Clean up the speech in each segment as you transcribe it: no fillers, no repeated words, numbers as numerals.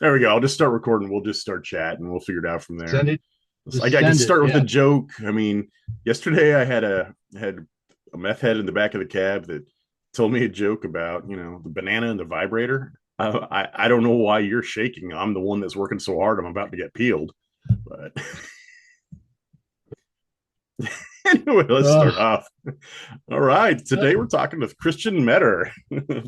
There we go. I'll just start recording. We'll just start chatting. We'll figure it out from there. Send it. Just I can send it. start with a Yeah. joke. I mean, yesterday I had a meth head in the back of the cab that told me a joke about the banana and the vibrator. I don't know why you're shaking. I'm the one that's working so hard. I'm about to get peeled. But anyway, let's start Ugh. off. All right, today we're talking with Christian Meador.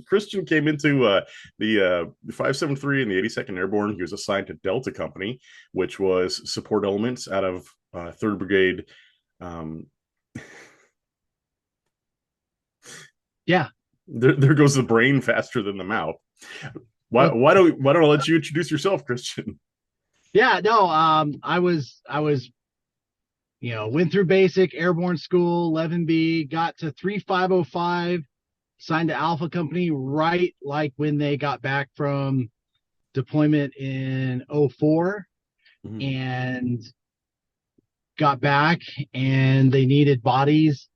Christian came into the 573 and the 82nd Airborne. He was assigned to Delta Company, which was support elements out of 3rd Brigade. Um, Yeah. there goes the brain faster than the mouth. Why, Well, why don't I let you introduce yourself, Christian? yeah. No. I was went through basic airborne school, 11B, got to 3505, signed to Alpha Company right like when they got back from deployment in '04, Mm-hmm. and got back and they needed bodies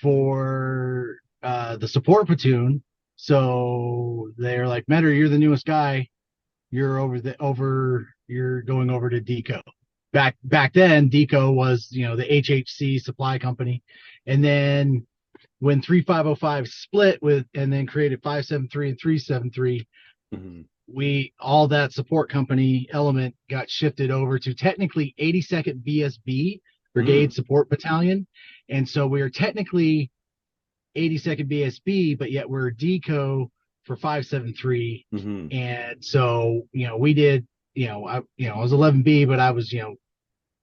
for the support platoon. So they're like, Meador, you're the newest guy. You're going over to Deco. Back then, Deco was the HHC supply company, and then when 3505 split with and then created 573 and 373, Mm-hmm. we all that support company element got shifted over to technically 82nd BSB, Mm-hmm. Brigade Support Battalion, and so we are technically 82nd BSB, but yet we're deco for 573. Mm-hmm. And so, we did, I was 11B, but I was,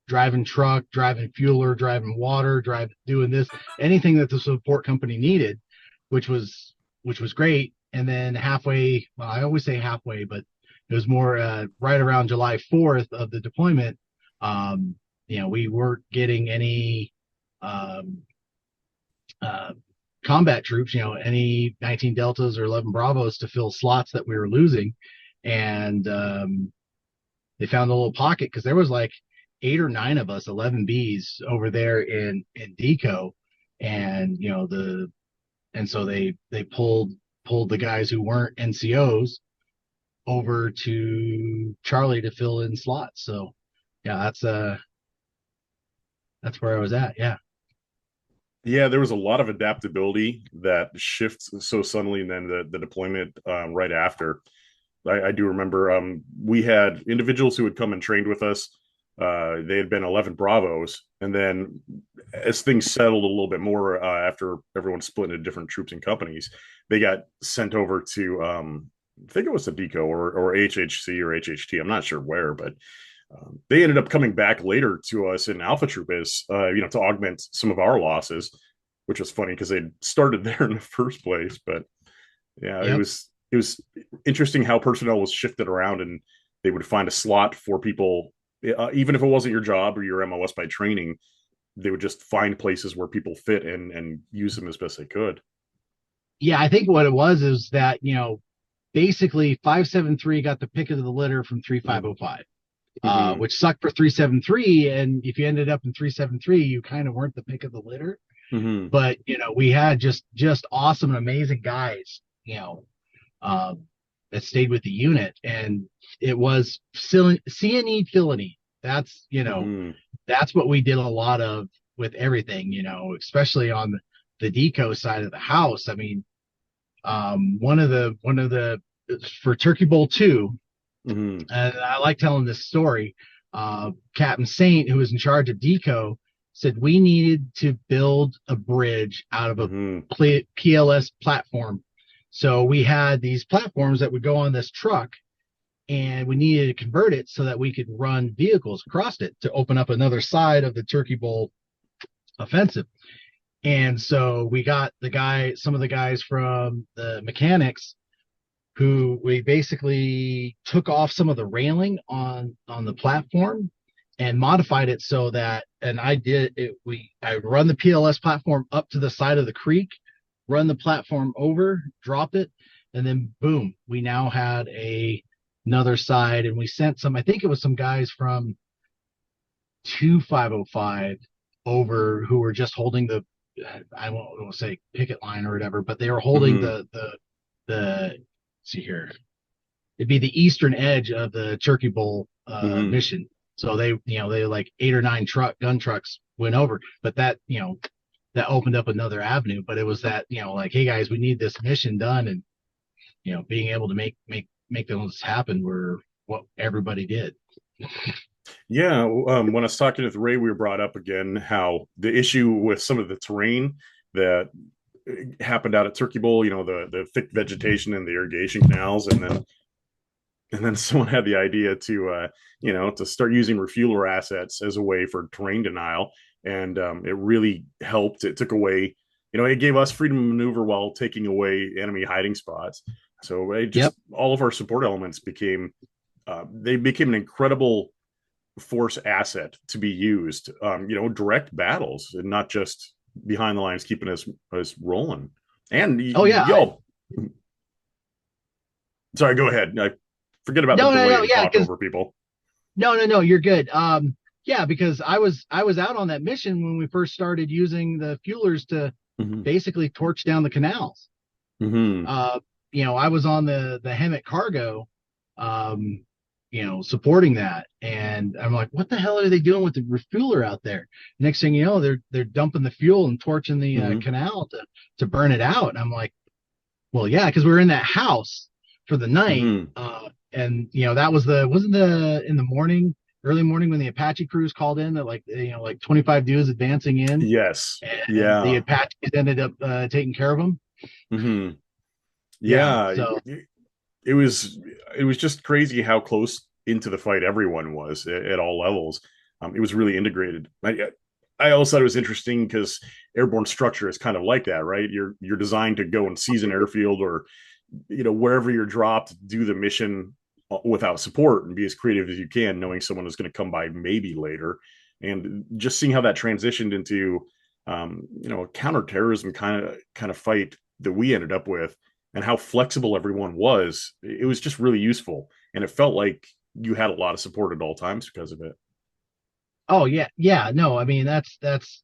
driving truck, driving fueler, driving water, doing this, anything that the support company needed, which was, which was great. And then halfway, well, I always say halfway, but it was more right around July 4th of the deployment. Um, we weren't getting any um, uh, combat troops, any 19 Deltas or 11 Bravos to fill slots that we were losing. And they found a little pocket because there was like 8 or 9 of us, 11 Bs over there in Deco. And, and so they pulled the guys who weren't NCOs over to Charlie to fill in slots. So yeah, that's where I was at. Yeah. Yeah, there was a lot of adaptability that shifts so suddenly, and then the deployment right after. I do remember we had individuals who had come and trained with us. They had been 11 Bravos, and then as things settled a little bit more after everyone split into different troops and companies, they got sent over to I think it was the DECO or HHC or HHT. I'm not sure where, but they ended up coming back later to us in Alpha Troop as to augment some of our losses, which was funny because they started there in the first place. But yeah, it Yep. was it was interesting how personnel was shifted around, and they would find a slot for people, even if it wasn't your job or your MOS by training. They would just find places where people fit and use them as best they could. Yeah. I think what it was is that, basically 573 got the pick of the litter from Mm-hmm. 3505, Mm-hmm. which sucked for 373. And if you ended up in 373, you kind of weren't the pick of the litter. Mm-hmm. But we had just awesome and amazing guys, um, that stayed with the unit, and it was CNE Filony. That's Mm-hmm. that's what we did a lot of with everything, especially on the deco side of the house. I mean, one of the for Turkey Bowl 2, Mm-hmm. and I like telling this story. Captain Saint, who was in charge of deco, said we needed to build a bridge out of a Mm-hmm. PLS platform. So we had these platforms that would go on this truck, and we needed to convert it so that we could run vehicles across it to open up another side of the Turkey Bowl offensive. And so we got some of the guys from the mechanics, who we basically took off some of the railing on the platform and modified it so that, and I did it we I would run the PLS platform up to the side of the creek, run the platform over, drop it, and then boom, we now had another side. And we sent some, I think it was some guys from 2505 over who were just holding the, I won't say picket line or whatever, but they were holding Mm-hmm. the let's see here. it'd be the eastern edge of the Turkey Bowl Hmm. mission. So they like 8 or 9 gun trucks went over, but that opened up another avenue. But it was that, like, hey guys, we need this mission done, and being able to make those happen were what everybody did. Yeah, when I was talking with Ray, we were brought up again how the issue with some of the terrain that happened out at Turkey Bowl, the thick vegetation and the irrigation canals, and then someone had the idea to start using refueler assets as a way for terrain denial, and it really helped. It took away, it gave us freedom of maneuver while taking away enemy hiding spots. So it Yep. just all of our support elements they became an incredible force asset to be used. Direct battles and not just behind the lines, keeping us rolling. And Oh yeah. yo, sorry, go ahead. I forget about the No, no, delay no. and Yeah, talk because over people. no, you're good. Yeah, because I was out on that mission when we first started using the fuelers to Mm-hmm. basically torch down the canals. Mm-hmm. Uh, I was on the Hemet cargo, um, supporting that, and I'm like, what the hell are they doing with the refueler out there? Next thing you know, they're dumping the fuel and torching the Mm-hmm. canal to burn it out. And I'm like, well, yeah, because we were in that house for the night, Mm-hmm. and that was the wasn't the in the morning, early morning when the Apache crews called in that, like, like 25 dudes advancing in, Yes. and the Yeah. Apaches ended up taking care of them. Mm-hmm. Yeah, Yeah. so It was it was just crazy how close into the fight everyone was at all levels. It was really integrated. I also thought it was interesting because airborne structure is kind of like that, right? You're designed to go and seize an airfield or wherever you're dropped, do the mission without support and be as creative as you can, knowing someone is going to come by maybe later. And just seeing how that transitioned into a counterterrorism kind of fight that we ended up with, and how flexible everyone was, it was just really useful, and it felt like you had a lot of support at all times because of it. oh yeah, yeah, no, I mean that's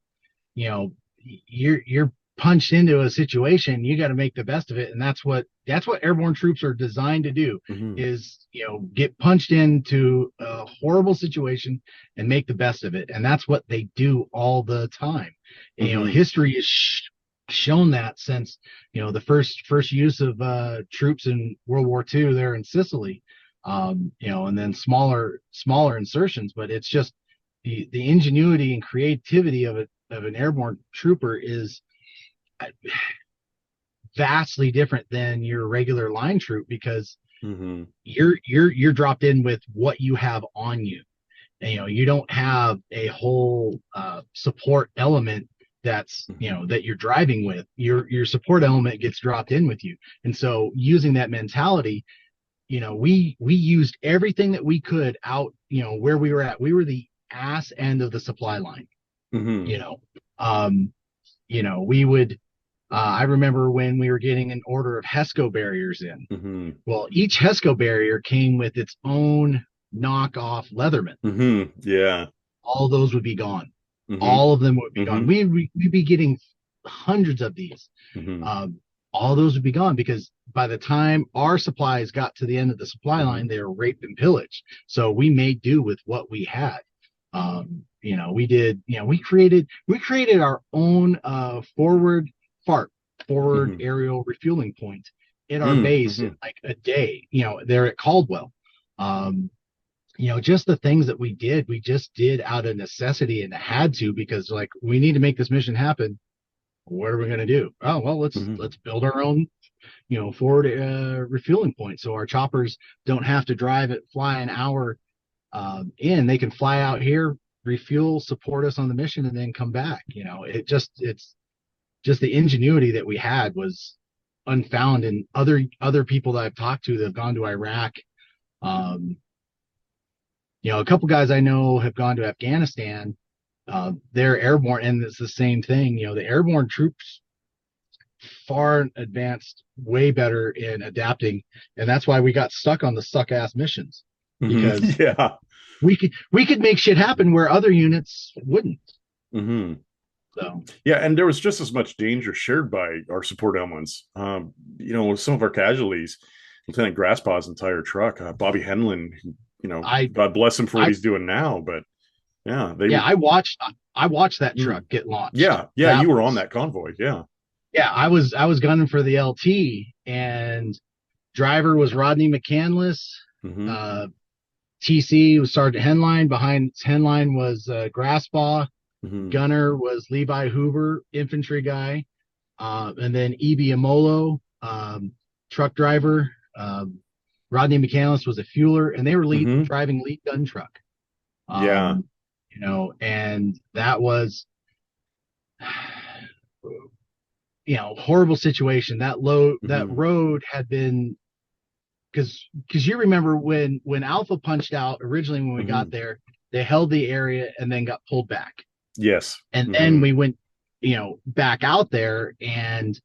you know you're punched into a situation, you got to make the best of it, and that's what airborne troops are designed to do, Mm-hmm. is get punched into a horrible situation and make the best of it, and that's what they do all the time. Mm-hmm. History has shown that since the first use of troops in World War II there in Sicily, and then smaller insertions, but it's just the ingenuity and creativity of an airborne trooper is vastly different than your regular line troop, because Mm-hmm. you're dropped in with what you have on you. And, you don't have a whole support element that you're driving with. Your support element gets dropped in with you, and so using that mentality, we used everything that we could out, where we were at. We were the ass end of the supply line. Mm-hmm. you know um we would I remember when we were getting an order of HESCO barriers in. Mm-hmm. Well, each HESCO barrier came with its own knockoff Leatherman. Mm-hmm. Yeah. All those would be gone. Mm-hmm. All of them would be gone. Mm-hmm. We'd be getting hundreds of these. Mm-hmm. um, all those would be gone, because by the time our supplies got to the end of the supply Mm-hmm. line, they were raped and pillaged. So we made do with what we had. We did, we created our own forward Mm-hmm. aerial refueling point at our base in Mm-hmm. like a day, there at Caldwell. Um, just the things that we just did out of necessity and had to, because, like, we need to make this mission happen. What are we going to do? Oh, well, Mm-hmm. let's build our own, forward refueling point, so our choppers don't have to fly an hour in. They can fly out here, refuel, support us on the mission, and then come back. It's just the ingenuity that we had was unfound. And other people that I've talked to that have gone to Iraq, um, a couple guys I know have gone to Afghanistan. They're airborne, and it's the same thing. The airborne troops far advanced, way better in adapting, and that's why we got stuck on the suck ass missions, Mm-hmm. because Yeah. we could make shit happen where other units wouldn't. Mm-hmm. So Yeah, and there was just as much danger shared by our support elements. Some of our casualties, Lieutenant Grasspaw's entire truck. Bobby Henlin, I God bless him for what I he's doing now, but yeah, they yeah, I watched that mm, truck get launched. yeah, That you were on was that convoy, yeah. Yeah, I was gunning for the LT, and driver was Rodney McCandless. Mm-hmm. Uh, TC was Sergeant Henline. Behind Henline was Grasspaw. Mm-hmm. Gunner was Levi Hoover, infantry guy. And then E.B. Amolo, truck driver. Rodney McCandless was a fueler, and they were Mm-hmm. driving lead gun truck. Yeah. Um, and that was, horrible situation. That Mm-hmm. road had been, because you remember when Alpha punched out originally when we got Mm-hmm. there, they held the area and then got pulled back, Yes. and then Mm-hmm. we went back out there, and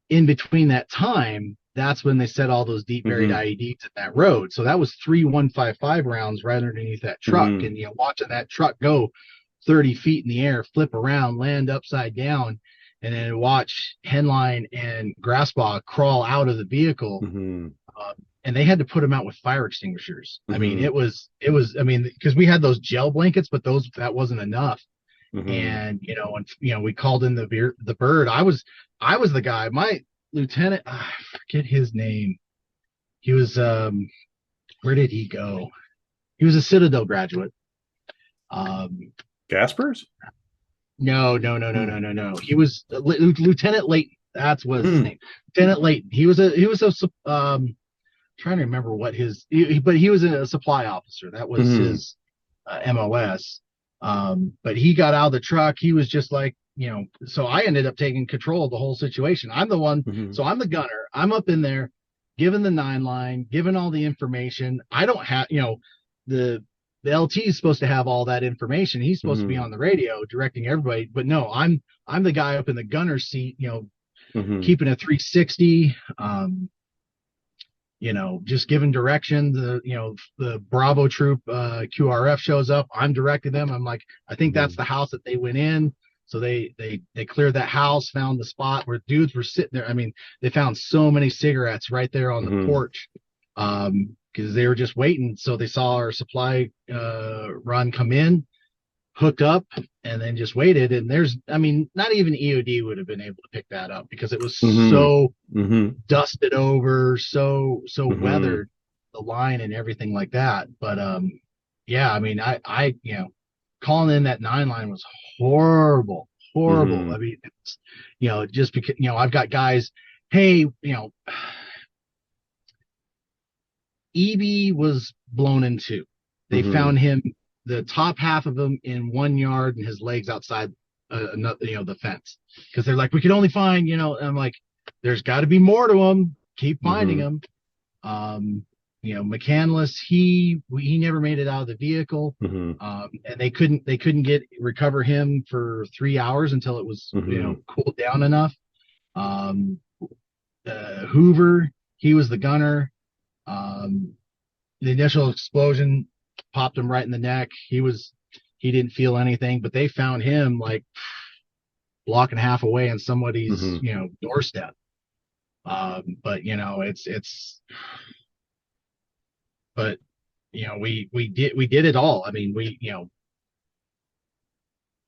in between that time, that's when they set all those deep buried Mm-hmm. IEDs at that road. So that was 3 155 rounds right underneath that truck, Mm-hmm. and watching that truck go 30 feet in the air, flip around, land upside down, and then watch Henline and Grasspaw crawl out of the vehicle. Mm-hmm. Uh, and they had to put them out with fire extinguishers. I mean, Mm-hmm. I mean, because we had those gel blankets, but that wasn't enough. Mm-hmm. We called in the bird. I was the guy. My lieutenant, I forget his name. He was where did he go? He was a Citadel graduate. Um, Gaspers? no, no, no, no, Mm. no, no, no. He was Lieutenant Layton. That's what his Mm. name. Lieutenant Layton. He was a trying to remember what but he was a supply officer. That was Mm-hmm. his MOS. But he got out of the truck. He was just like, so I ended up taking control of the whole situation. I'm the one, Mm-hmm. so I'm the gunner. I'm up in there, giving the 9 line, giving all the information. I don't have, the the LT is supposed to have all that information. He's supposed to be Mm-hmm. on the radio directing everybody. But no, I'm the guy up in the gunner seat, Mm-hmm. keeping a 360. Just giving direction. The Bravo troop QRF shows up. I'm directing them. I'm like, I think Mm-hmm. that's the house that they went in. So they cleared that house, found the spot where dudes were sitting there. I mean, they found so many cigarettes right there on the Mm-hmm. porch, because they were just waiting. So they saw our supply run come in, hooked up, and then just waited. And I mean, not even EOD would have been able to pick that up because it was Mm-hmm. so Mm-hmm. dusted over, so Mm-hmm. weathered, the line and everything like that. But yeah, I mean, I calling in that 9 line was horrible, horrible. Mm-hmm. I mean, it's, just because I've got guys, hey, EB was blown in two. They Mm-hmm. found him, the top half of him in 1 yard and his legs outside, the fence, because they're like, we could only find, and I'm like, there's got to be more to them. Keep finding Mm-hmm. them. Um, McCandless, he never made it out of the vehicle. Mm-hmm. And they couldn't recover him for 3 hours until it was, Mm-hmm. cooled down enough. Um, Hoover, he was the gunner. Um, the initial explosion popped him right in the neck. He didn't feel anything, but they found him like block and a half away on somebody's, Mm-hmm. doorstep. But but we did it all. I mean,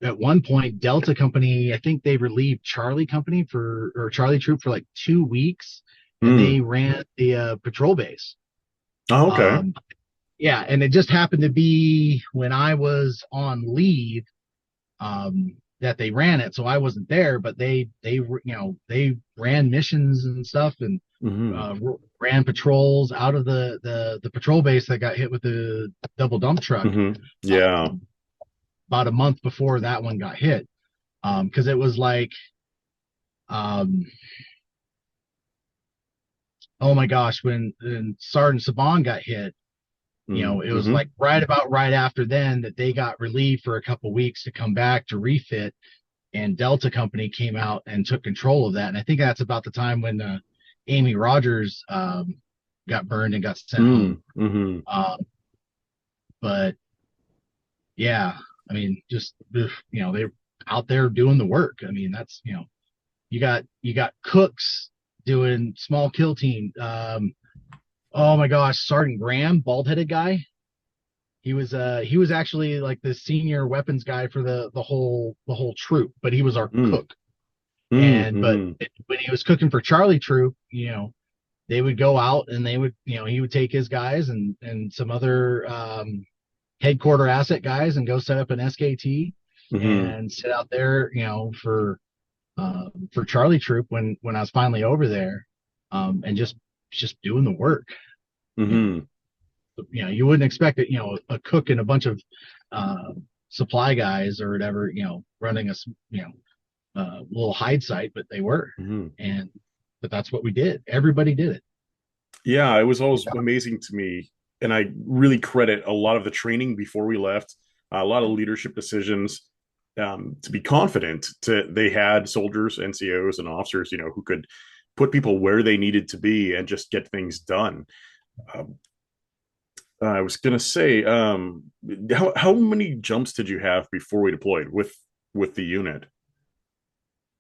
at one point Delta Company, I think they relieved Charlie Company or Charlie Troop for like 2 weeks, and Mm. they ran the patrol base. Oh, okay. Um, yeah, and it just happened to be when I was on leave, that they ran it, so I wasn't there. But they ran missions and stuff, and Mm-hmm. ran patrols out of the patrol base that got hit with the double dump truck, Mm-hmm. Yeah. um, about a month before that one got hit. Because it was like, um, oh my gosh, when Sergeant Saban got hit, it was Mm-hmm. like right after then that they got relieved for a couple weeks to come back to refit, and Delta Company came out and took control of that. And I think that's about the time when Amy Rogers got burned and got sent home. Mm-hmm. Um, but yeah, I mean, just they're out there doing the work. I mean, that's you got cooks doing small kill team. Oh my gosh, Sergeant Graham, bald-headed guy. He was actually like the senior weapons guy for the whole troop, but he was our Mm, cook. mm, And but mm, when he was cooking for Charlie Troop, they would go out and they would, he would take his guys and some other headquarter asset guys and go set up an SKT mm, and sit out there, for Charlie Troop when I was finally over there, and just doing the work. You know, mm, you wouldn't expect it, a cook and a bunch of supply guys or whatever, running a little hide site, but they were, mm. and but that's what we did. Everybody did it. Yeah, it was always amazing to me, and I really credit a lot of the training before we left, a lot of leadership decisions, to be confident. They had soldiers, NCOs, and officers, who could put people where they needed to be and just get things done. Um, I was gonna say, how many jumps did you have before we deployed with the unit?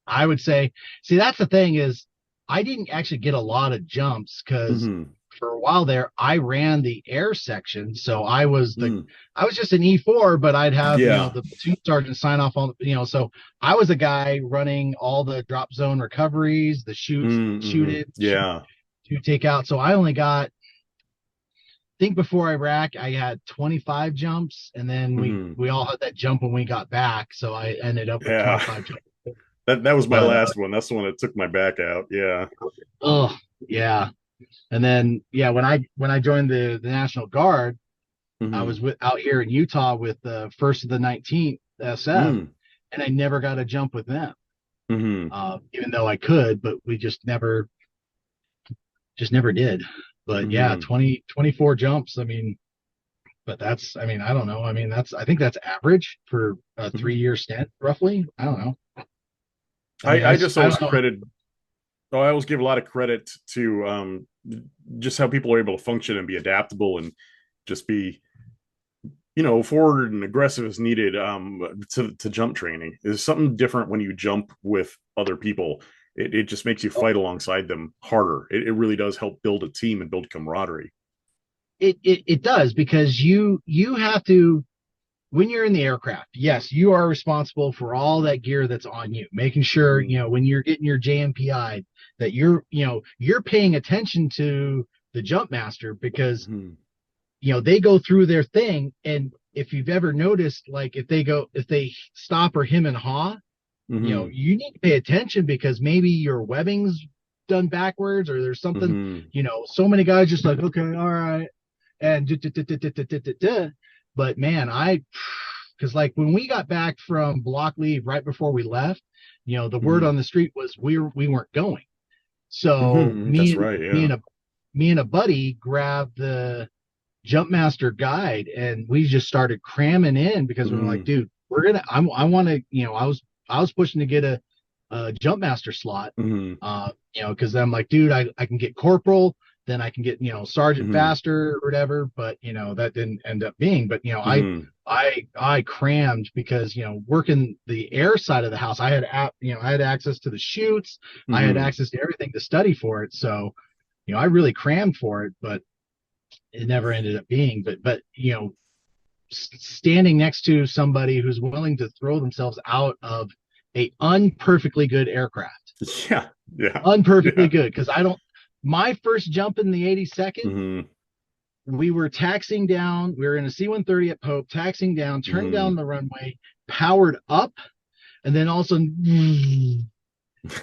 I would say, see, that's the thing is, I didn't actually get a lot of jumps because Mm-hmm. for a while there, I ran the air section. So Mm. I was just an E4, but I'd have, Yeah. the platoon sergeant sign off on, so I was a guy running all the drop zone recoveries, the shoot Mm-hmm. it, Yeah. shoot take out. So I only got, I think before Iraq, I had 25 jumps, and then we Mm-hmm. we all had that jump when we got back. So I ended up with Yeah. 25 jumps. That was my But last one. That's the one that took my back out. Yeah. oh yeah. And then yeah, when I joined the National Guard, I Mm-hmm. was out here in Utah with the first of the 19th SF, Mm. and I never got a jump with them, Mm-hmm. even though I could, but we just never did. But yeah, Mm-hmm. 24 jumps. I mean, but I mean, I don't know. I mean, I think that's average for a Mm-hmm. 3-year stint, roughly. I don't know. I mean, I just I always don't know. credit. Oh, I always give a lot of credit to just how people are able to function and be adaptable and just be forward and aggressive as needed. To jump training is something different when you jump with other people. It just makes you fight alongside them harder. It really does help build a team and build camaraderie. It does because you have to, when you're in the aircraft, yes, you are responsible for all that gear that's on you, making sure, Mm-hmm. when you're getting your JMPI, that you're paying attention to the jump master, because, Mm-hmm. they go through their thing. And if you've ever noticed, like if they stop or him and haw, Mm-hmm. you need to pay attention because maybe your webbing's done backwards or there's something, Mm-hmm. so many guys just like, okay, all right. And but man, because like when we got back from block leave right before we left, the word Mm-hmm. on the street was we weren't going. So Mm-hmm. That's right. Yeah. me and a buddy grabbed the Jumpmaster guide, and we just started cramming in because we were like, Mm-hmm. dude, I want to, I was pushing to get a Jumpmaster slot, Mm-hmm. because I'm like, dude, I can get corporal, then I can get, sergeant Mm-hmm. faster or whatever. But that didn't end up being. But Mm-hmm. I crammed because working the air side of the house, I had access to the chutes, I had Mm-hmm. access to everything to study for it. So I really crammed for it, but it never ended up being. But standing next to somebody who's willing to throw themselves out of a unperfectly good aircraft, Yeah. Yeah. unperfectly Yeah. good, because I don't. My first jump in the 82nd, Mm-hmm. we were taxiing down. We were in a C-130 at Pope, taxiing down, turned down Mm-hmm. the runway, powered up, and then also, and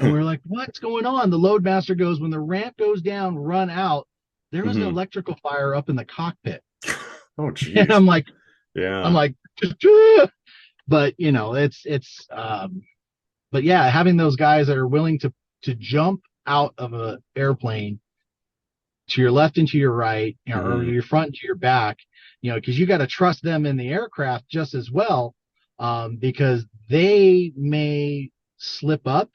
we were like, "What's going on?" The loadmaster goes, "When the ramp goes down, run out." There was an Mm-hmm. electrical fire up in the cockpit, Oh, and geez. I'm Yeah. like, but but yeah, having those guys that are willing to jump out of an airplane to your left and to your right, or Mm-hmm. your front and to your back, because you got to trust them in the aircraft just as well, because they may slip up.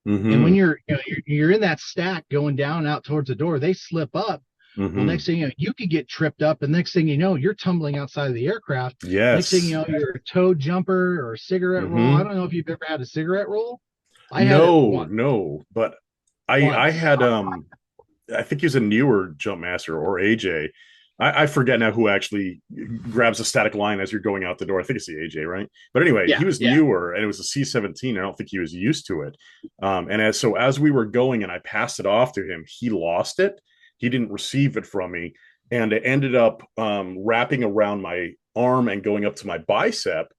And when Mm-hmm. you're in that stack going down and out towards the door, they slip up. Well, Mm-hmm. next thing you know, you could get tripped up, and next thing you know, you're tumbling outside of the aircraft. Next thing you Yes. know, you're a toe jumper or a cigarette roll. I Mm-hmm. don't know if you've ever had a cigarette roll. I had it No, no. But I once. had I think he's a newer jump master, or AJ. I forget now who actually grabs a static line as you're going out the door. I think it's the AJ, right? But anyway, he Yeah, was yeah. newer, and it was a C-17. I don't think he was used to it. And as we were going, and I passed it off to him, he lost it. He didn't receive it from me, and it ended up wrapping around my arm and going up to my bicep,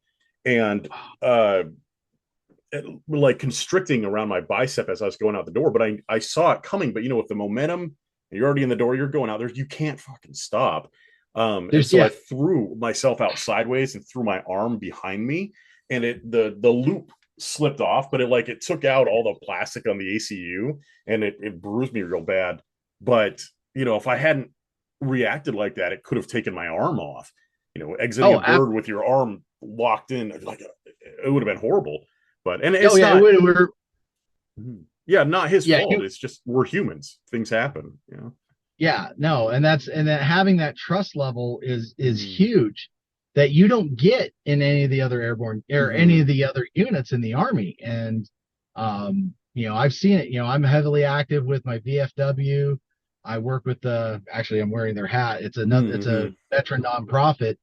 and uh, like constricting around my bicep as I was going out the door. But I saw it coming. But with the momentum, you're already in the door, you're going out there, you can't fucking stop. And There's so I yeah. threw myself out sideways and threw my arm behind me, and the loop slipped off, but it took out all the plastic on the ACU, and it bruised me real bad. But if I hadn't reacted like that, it could have taken my arm off. Exiting a Oh, bird with your arm locked in, like, it would have been horrible. But and oh it's yeah. not, We're yeah, not his yeah. fault. It's just we're humans. Things happen. Yeah, no, and that having that trust level is Mm-hmm. huge that you don't get in any of the other airborne or any Mm-hmm. of the other units in the army. And I've seen it. I'm heavily active with my VFW. I work with actually I'm wearing their hat. It's a Mm-hmm. veteran nonprofit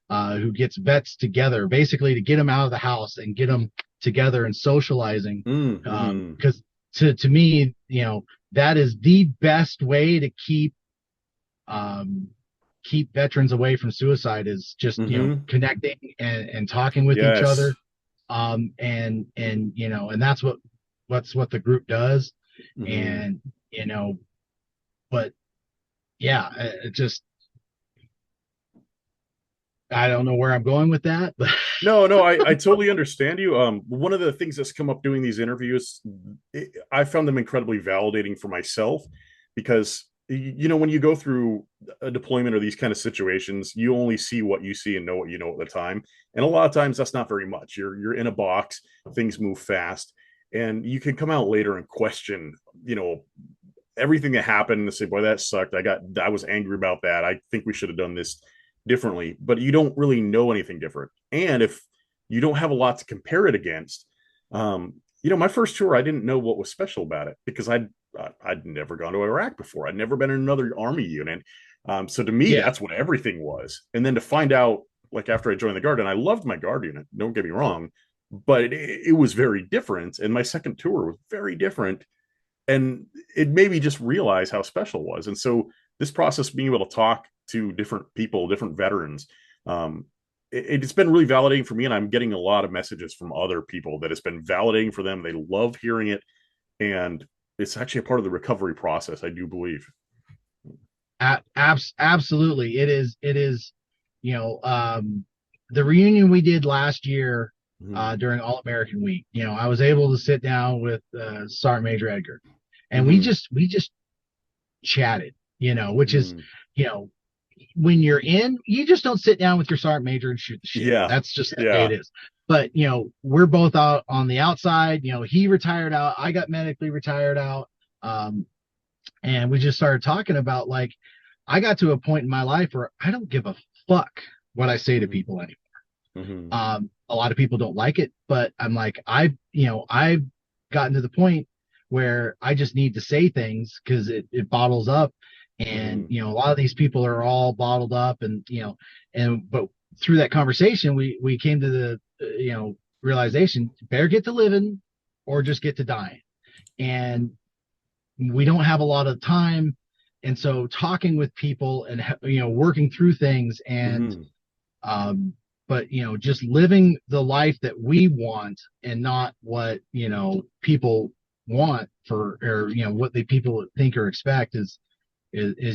who gets vets together basically to get them out of the house and get them together and socializing. Mm-hmm. Because to me, that is the best way to um, keep veterans away from suicide is just Mm-hmm. connecting and talking with each other, Yes. and that's what the group does. Mm-hmm. And you know but yeah, it just, I don't know where I'm going with that, but No, no, I totally understand you. One of the things that's come up doing these interviews, I found them incredibly validating for myself, because when you go through a deployment or these kind of situations, you only see what you see and know what you know at the time, and a lot of times that's not very much. You're in a box, things move fast, and you can come out later and question, you know, everything that happened and say, boy, that sucked. I was angry about that. I think we should have done this differently, but you don't really know anything different. And if you don't have a lot to compare it against, my first tour, I didn't know what was special about it, because I'd never gone to Iraq before. I'd never been in another army unit. So to me, yeah. that's what everything was. And then to find out, like after I joined the Guard, and I loved my Guard unit, don't get me wrong, but it was very different. And my second tour was very different, and it made me just realize how special it was. And so this process, being able to talk to different people, different veterans, it's been really validating for me, and I'm getting a lot of messages from other people that it's been validating for them. They love hearing it, and it's actually a part of the recovery process, I do believe. Absolutely, it is. you know the reunion we did last year Mm-hmm. during All American Week, I was able to sit down with Sergeant Major Edgar, and Mm-hmm. we just chatted, which is, Mm-hmm. you know, when you're in, you just don't sit down with your sergeant major and shoot the shit. Yeah. That's just the way it Yeah. is. But, we're both out on the outside. He retired out. I got medically retired out. Um, and we just started talking about, like, I got to a point in my life where I don't give a fuck what I say to Mm-hmm. people anymore. Mm-hmm. A lot of people don't like it, but I'm like, I've gotten to the point where I just need to say things because it bottles up. And, Mm-hmm. a lot of these people are all bottled up, and, but through that conversation, we came to the, realization, better get to living or just get to dying. And we don't have a lot of time. And so talking with people and, working through things, and, Mm-hmm. um, but just living the life that we want and not what people want for, or what the people think or expect is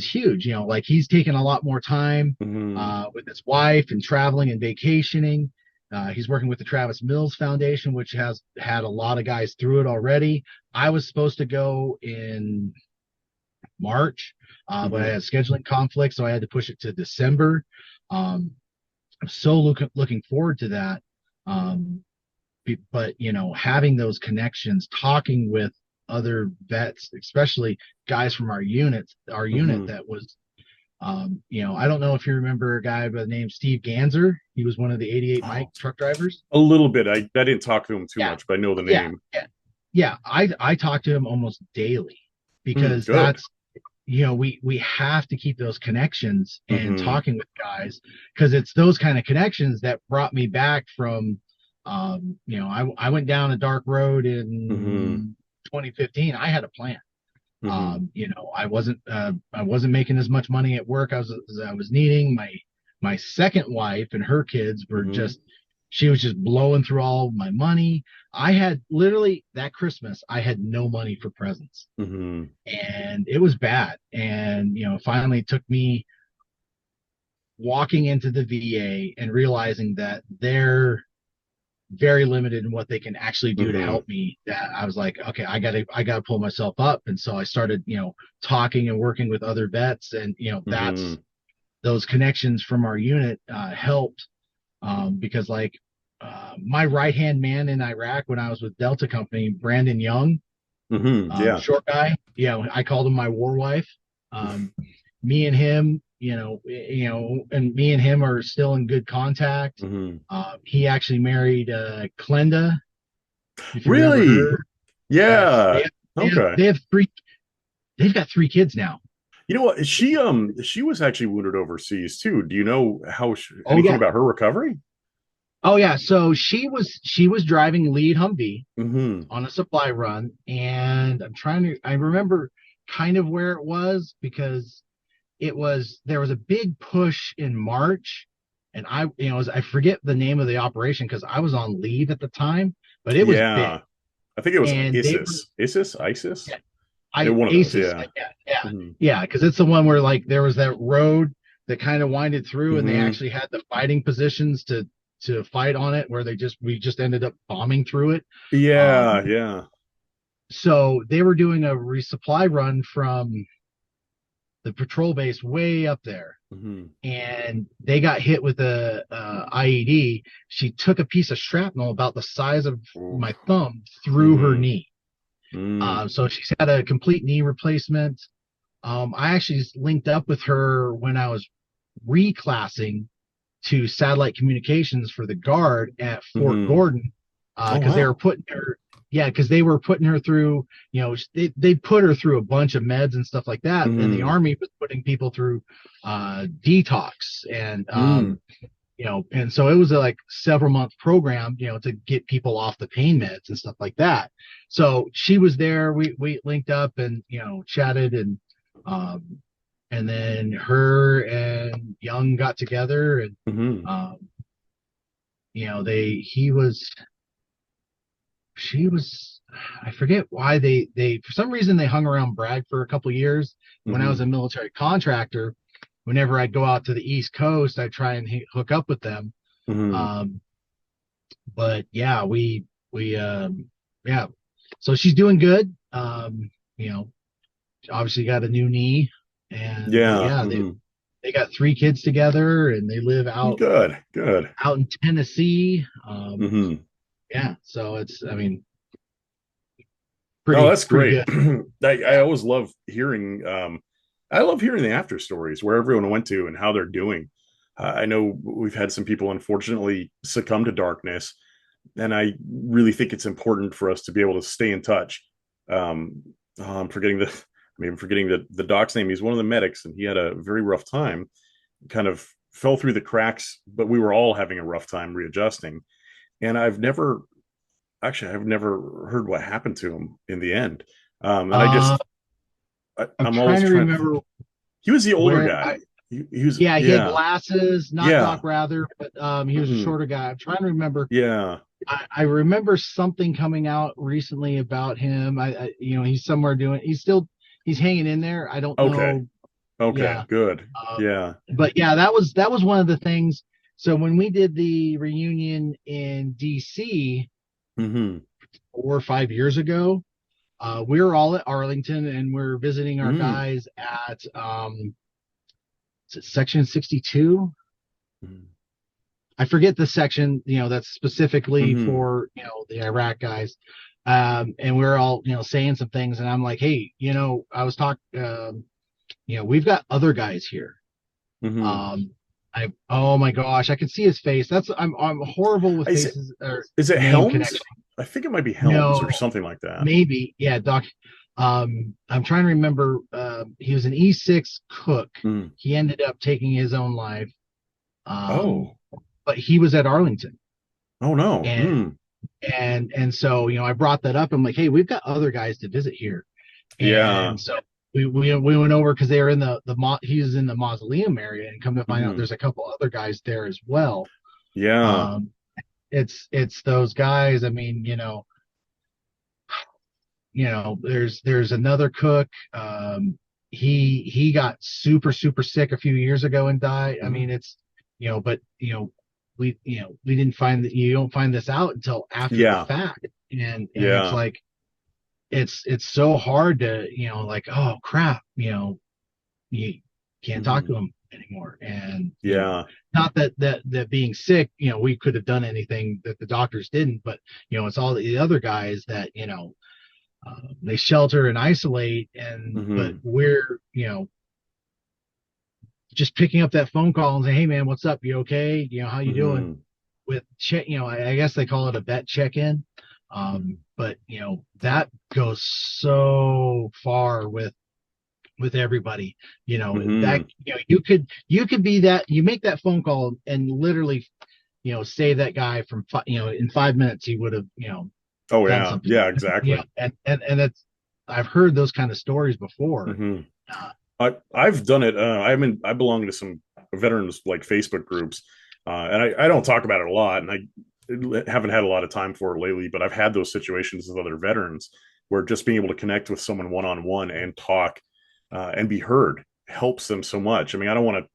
huge. Like, he's taken a lot more time Mm-hmm. with his wife and traveling and vacationing. He's working with the Travis Mills Foundation, which has had a lot of guys through it already. I was supposed to go in March, but I Mm-hmm. had scheduling conflicts, so I had to push it to December. Um, I'm so looking forward to that. Um, but having those connections, talking with other vets, especially guys from our unit Mm-hmm. that was, I don't know if you remember a guy by the name Steve Ganser. He was one of the 88 Mike Oh, truck drivers. a little bit. I didn't talk to him too Yeah, much, but I know the yeah, name. yeah, yeah. I talk to him almost daily Mm, because good. we have to keep those connections and Mm-hmm. talking with guys, because it's those kind of connections that brought me back from, I went down a dark road Mm-hmm. in 2015. I had a plan. Mm-hmm. I wasn't making as much money at work as I was needing. My second wife and her kids were Mm-hmm. just, she was just blowing through all my money. I had literally that Christmas, I had no money for presents, Mm-hmm. and it was bad. And finally it took me walking into the VA and realizing that they're very limited in what they can actually do to Mm-hmm. help me, that I was like, okay, I gotta pull myself up. And so I started, talking and working with other vets, and Mm-hmm. that's those connections from our unit helped, because like, my right hand man in Iraq when I was with Delta Company, Brandon Young, Mm-hmm. Yeah. short guy. Yeah, I called him my war wife. Um, Me and him, and me and him are still in good contact. Mm-hmm. He actually married Klenda, if you've ever Really? heard. Yes, Yeah. Okay. they have three. They've got three kids now. You know what? She was actually wounded overseas too. Do you know Oh anything yeah, about her recovery? oh yeah. So she was driving lead Humvee Mm-hmm. on a supply run, and I remember kind of where it was, because there was a big push in March, and I forget the name of the operation because I was on leave at the time, but it was big. Yeah. I think it was And they were, ISIS. yeah, Yeah, one of those. ACES, Yeah. yeah, yeah, Mm-hmm. yeah, because it's the one where like there was that road that kind of winded through, and they Mm-hmm. actually had the fighting positions to fight on it, where we just ended up bombing through it. Yeah. Um, Yeah. so they were doing a resupply run from the patrol base way up there, Mm-hmm. and they got hit with a IED. She took a piece of shrapnel about the size of Oof. my thumb through her Mm-hmm. knee. Mm. So she's had a complete knee replacement. I actually linked up with her when I was reclassing to satellite communications for the Guard at Fort Mm-hmm. Gordon, Oh because they were wow. putting her, yeah, because they were putting her through, they put her through a bunch of meds and stuff like that, and the Mm-hmm. Army was putting people through detox, and Mm. and so it was a like several month program, to get people off the pain meds and stuff like that. So she was there. We linked up and chatted, um, and then her and Young got together, and Mm-hmm. um, they he was she was I forget why they for some reason they hung around Bragg for a couple years. When I was Mm-hmm. a military contractor, whenever I'd go out to the East Coast, I'd try and hook up with them. Mm-hmm. Um, but yeah, we yeah. So she's doing good. You know, obviously got a new knee, but Yeah. yeah, Mm-hmm. they got three kids together, and they live Good. Good. out in Tennessee. Mm-hmm. Yeah, so it's, I mean, Oh, pretty that's pretty great. good. I Yeah. always love hearing I love hearing the after stories where everyone went to and how they're doing. I know we've had some people unfortunately succumb to darkness, and I really think it's important for us to be able to stay in touch. Um, I'm forgetting I'm forgetting the doc's name. He's one of the medics, and he had a very rough time. Kind of fell through the cracks, but we were all having a rough time readjusting. And I've never heard what happened to him in the end. And Uh, I'm I'm trying always to trying. remember He was the older where guy. He was, yeah, he had yeah, glasses, not yeah, Doc Rather, but he was a mm-hmm, shorter guy. I'm trying to remember. yeah. I remember something coming out recently about him. He's somewhere doing. He's hanging in there. I don't Okay, know. okay, Yeah, good. um, Yeah. but yeah, that was one of the things. So when we did the reunion in DC Mm-hmm. 4 or 5 years ago, we were all at Arlington, and we're visiting our Mm-hmm. guys at is it Section 62. I forget the section, that's specifically Mm-hmm. for, the Iraq guys. And we are all, saying some things, and I'm like, hey, I was talking, we've got other guys here. Mm-hmm. Um, oh my gosh, I can see his face. I'm horrible with Is it faces or is it name Helms? connection. I think it might be Helms or No, something like that. maybe, yeah, Doc. I'm trying to remember. He was an E6 cook. Mm. He ended up taking his own life. Um, Oh. but he was at Arlington, Oh no. and Mm. so I brought that up. I'm like, hey, we've got other guys to visit here, Yeah. and so we went over because they were in he was in the mausoleum area, and come to find out Hmm. there's a couple other guys there as well. Yeah. Um, it's those guys. I mean, there's another cook. He got super sick a few years ago and died. I Mhm. mean, it's but we didn't find that. You don't find this out until after the Yeah. fact, and it's Yeah. like it's so hard to like, oh crap, you can't talk Hmm. to him anymore. And Yeah. not that being sick, we could have done anything that the doctors didn't, but it's all the other guys that they shelter and isolate, and but Hmm. we're just picking up that phone call and say, hey man, what's up, you okay, how you doing, Hmm. with check, I guess they call it a vet check-in. But that goes so far with everybody, that Hmm. you could be that, you make that phone call and literally save that guy from in 5 minutes he would have Oh done yeah. something. Yeah. Exactly. And it's, I've heard those kind of stories before. Hmm. uh, I've done it. I belong to some veterans like Facebook groups, and I don't talk about it a lot, and I haven't had a lot of time for it lately. But I've had those situations with other veterans where just being able to connect with someone one on one and talk and be heard helps them so much. I mean, I don't want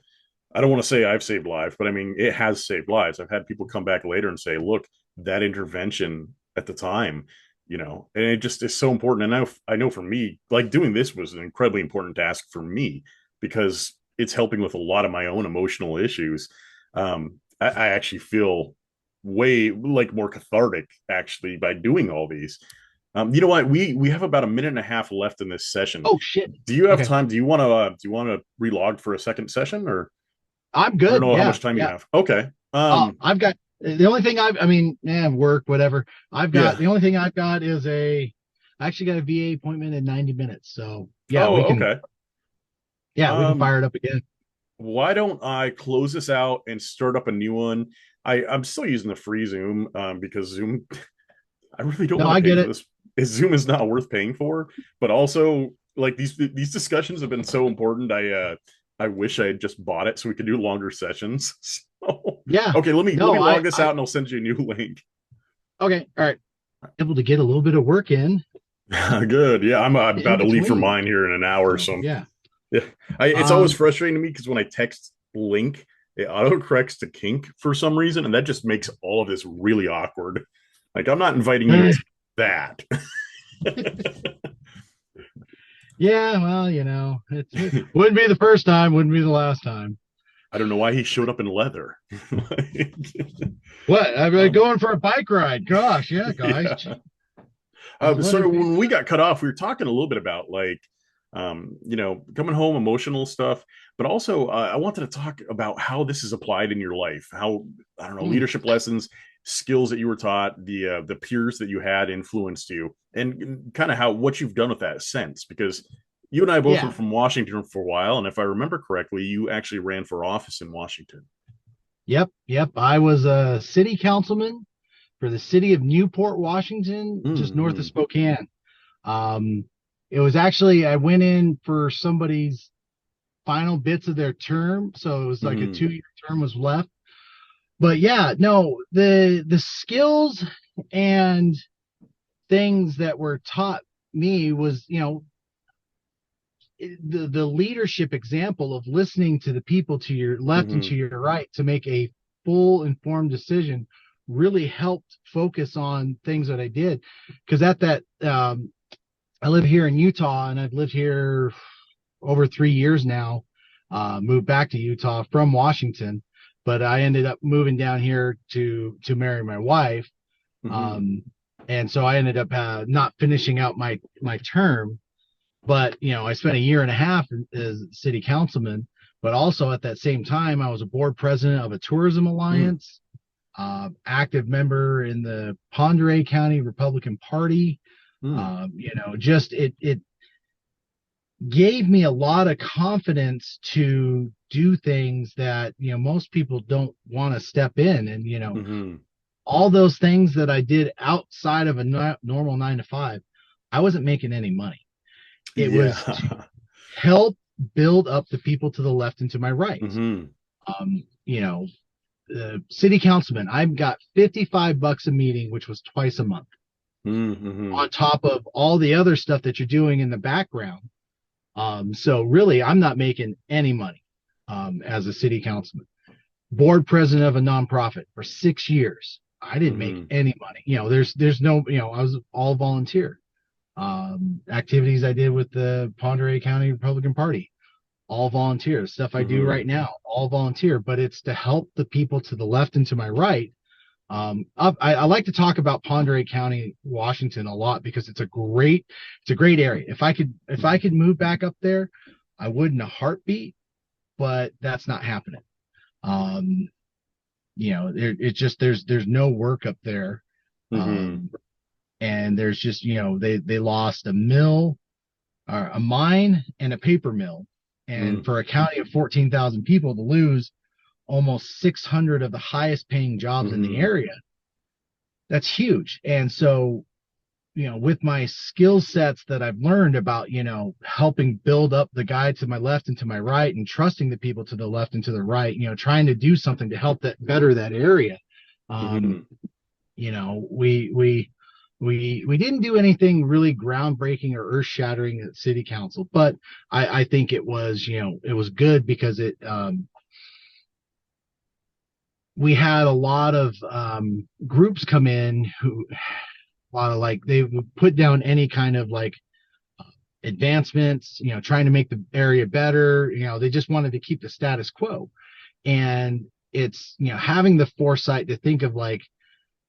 to say I've saved lives, but I mean it has saved lives. I've had people come back later and say, "Look, that intervention at the time." And it just is so important. And I know for me, like doing this was an incredibly important task for me because it's helping with a lot of my own emotional issues. I actually feel way like more cathartic actually by doing all these. You know what? We have about a minute and a half left in this session. oh shit. Do you have Okay, time? Do you want to relog for a second session, or I'm I don't good. know how Yeah, much time you yeah. have? Okay. I've got the only thing I mean, work, whatever. Yeah. The only thing I've got is I actually got a VA appointment in 90 minutes. So yeah, Oh, okay. we can Um, fire it up again. why don't I close this out and start up a new one? I'm still using the free Zoom because Zoom, I really don't No, want to I pay get for it. this. Zoom is not worth paying for, but also like these discussions have been so important. I wish I had just bought it so we could do longer sessions. So, Yeah. okay, let me No, log this out and I'll send you a new link. okay. All right. Able to get a little bit of work in Good. Yeah, I'm about in to leave for between. mine here in an hour. So So yeah. yeah, it's always Um, frustrating to me because when I text link, it auto corrects to kink for some reason, and that just makes all of this really awkward. Like I'm not inviting you to that. yeah, well, it wouldn't be the first time, wouldn't be the last time. I don't know why he showed up in leather. Like, What? I've been um, going for a bike ride. Gosh, yeah, guys. yeah. Let So it be. when we got cut off, we were talking a little bit about like, coming home, emotional stuff, but also I wanted to talk about how this is applied in your life. How I don't know Hmm. leadership lessons, skills that you were taught, the peers that you had influenced you, and kind of how what you've done with that since. Because you and I both were Yeah. from Washington for a while, and if I remember correctly, you actually ran for office in Washington. Yep. Yep. I was a city councilman for the city of Newport, Washington, just north of Mm-hmm. Spokane. Um, it was actually, I went in for somebody's final bits of their term, so it was like a Mm-hmm. 2 year term was left. But yeah, no, the skills and things that were taught me was, the leadership example of listening to the people to your left and Mm-hmm. to your right to make a full informed decision really helped focus on things that I did. Because at that I live here in Utah, and I've lived here over 3 years now. Moved back to Utah from Washington, but I ended up moving down here to marry my wife. Mm-hmm. Um, and so I ended up not finishing out my term, but I spent a year and a half as city councilman. But also at that same time, I was a board president of a tourism alliance, active member in the Ponderay County Republican Party. Mm-hmm. Just gave me a lot of confidence to do things that, most people don't want to step in. And, Hmm. all those things that I did outside of a normal 9 to 5, I wasn't making any money. It was to Yeah. help build up the people to the left and to my right. Hmm. Um, you know, city councilman, I've got $55 a meeting, which was twice a month, Hmm. on top of all the other stuff that you're doing in the background. So really, I'm not making any money as a city councilman. Board president of a nonprofit for 6 years. I didn't make Hmm. any money. There's no, I was all volunteer. Activities I did with the Ponderay County Republican Party, all volunteer. Stuff I do Hmm. right now, all volunteer. But it's to help the people to the left and to my right. I like to talk about Ponderay County, Washington a lot because it's a great area. If I could move back up there, I would in a heartbeat, but that's not happening. Um, it's just there's no work up there. Hmm. Um, and there's just, they lost a mill, or a mine and a paper mill. And Hmm. for a county of 14,000 people to lose almost 600 of the highest paying jobs in the Hmm. area, that's huge. And so, with my skill sets that I've learned about, helping build up the guy to my left and to my right, and trusting the people to the left and to the right, trying to do something to help that better that area. Um, Hmm. we didn't do anything really groundbreaking or earth shattering at city council, but I think it was, it was good because we had a lot of groups come in who, a lot of, like, they would put down any kind of, like, advancements, trying to make the area better. They just wanted to keep the status quo. And it's, having the foresight to think of, like,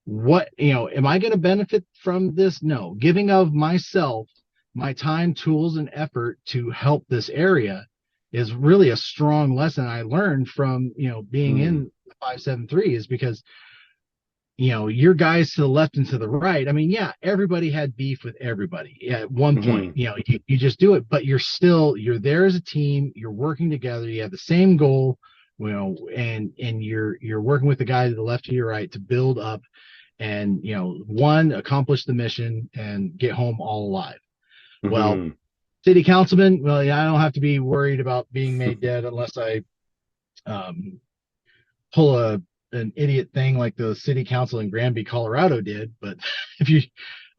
what, am I going to benefit from this? No. Giving of myself, my time, tools, and effort to help this area is really a strong lesson I learned from, being Hmm. in 573, is because, your guys to the left and to the right. I mean, yeah, everybody had beef with everybody at one point. Hmm. You just do it, but you're there as a team. You're working together. You have the same goal, and you're working with the guy to the left to your right to build up, and, one, accomplish the mission and get home all alive. Well, Hmm. city councilman, well, yeah, I don't have to be worried about being made dead unless I um, pull an idiot thing like the city council in Granby, Colorado did. But if you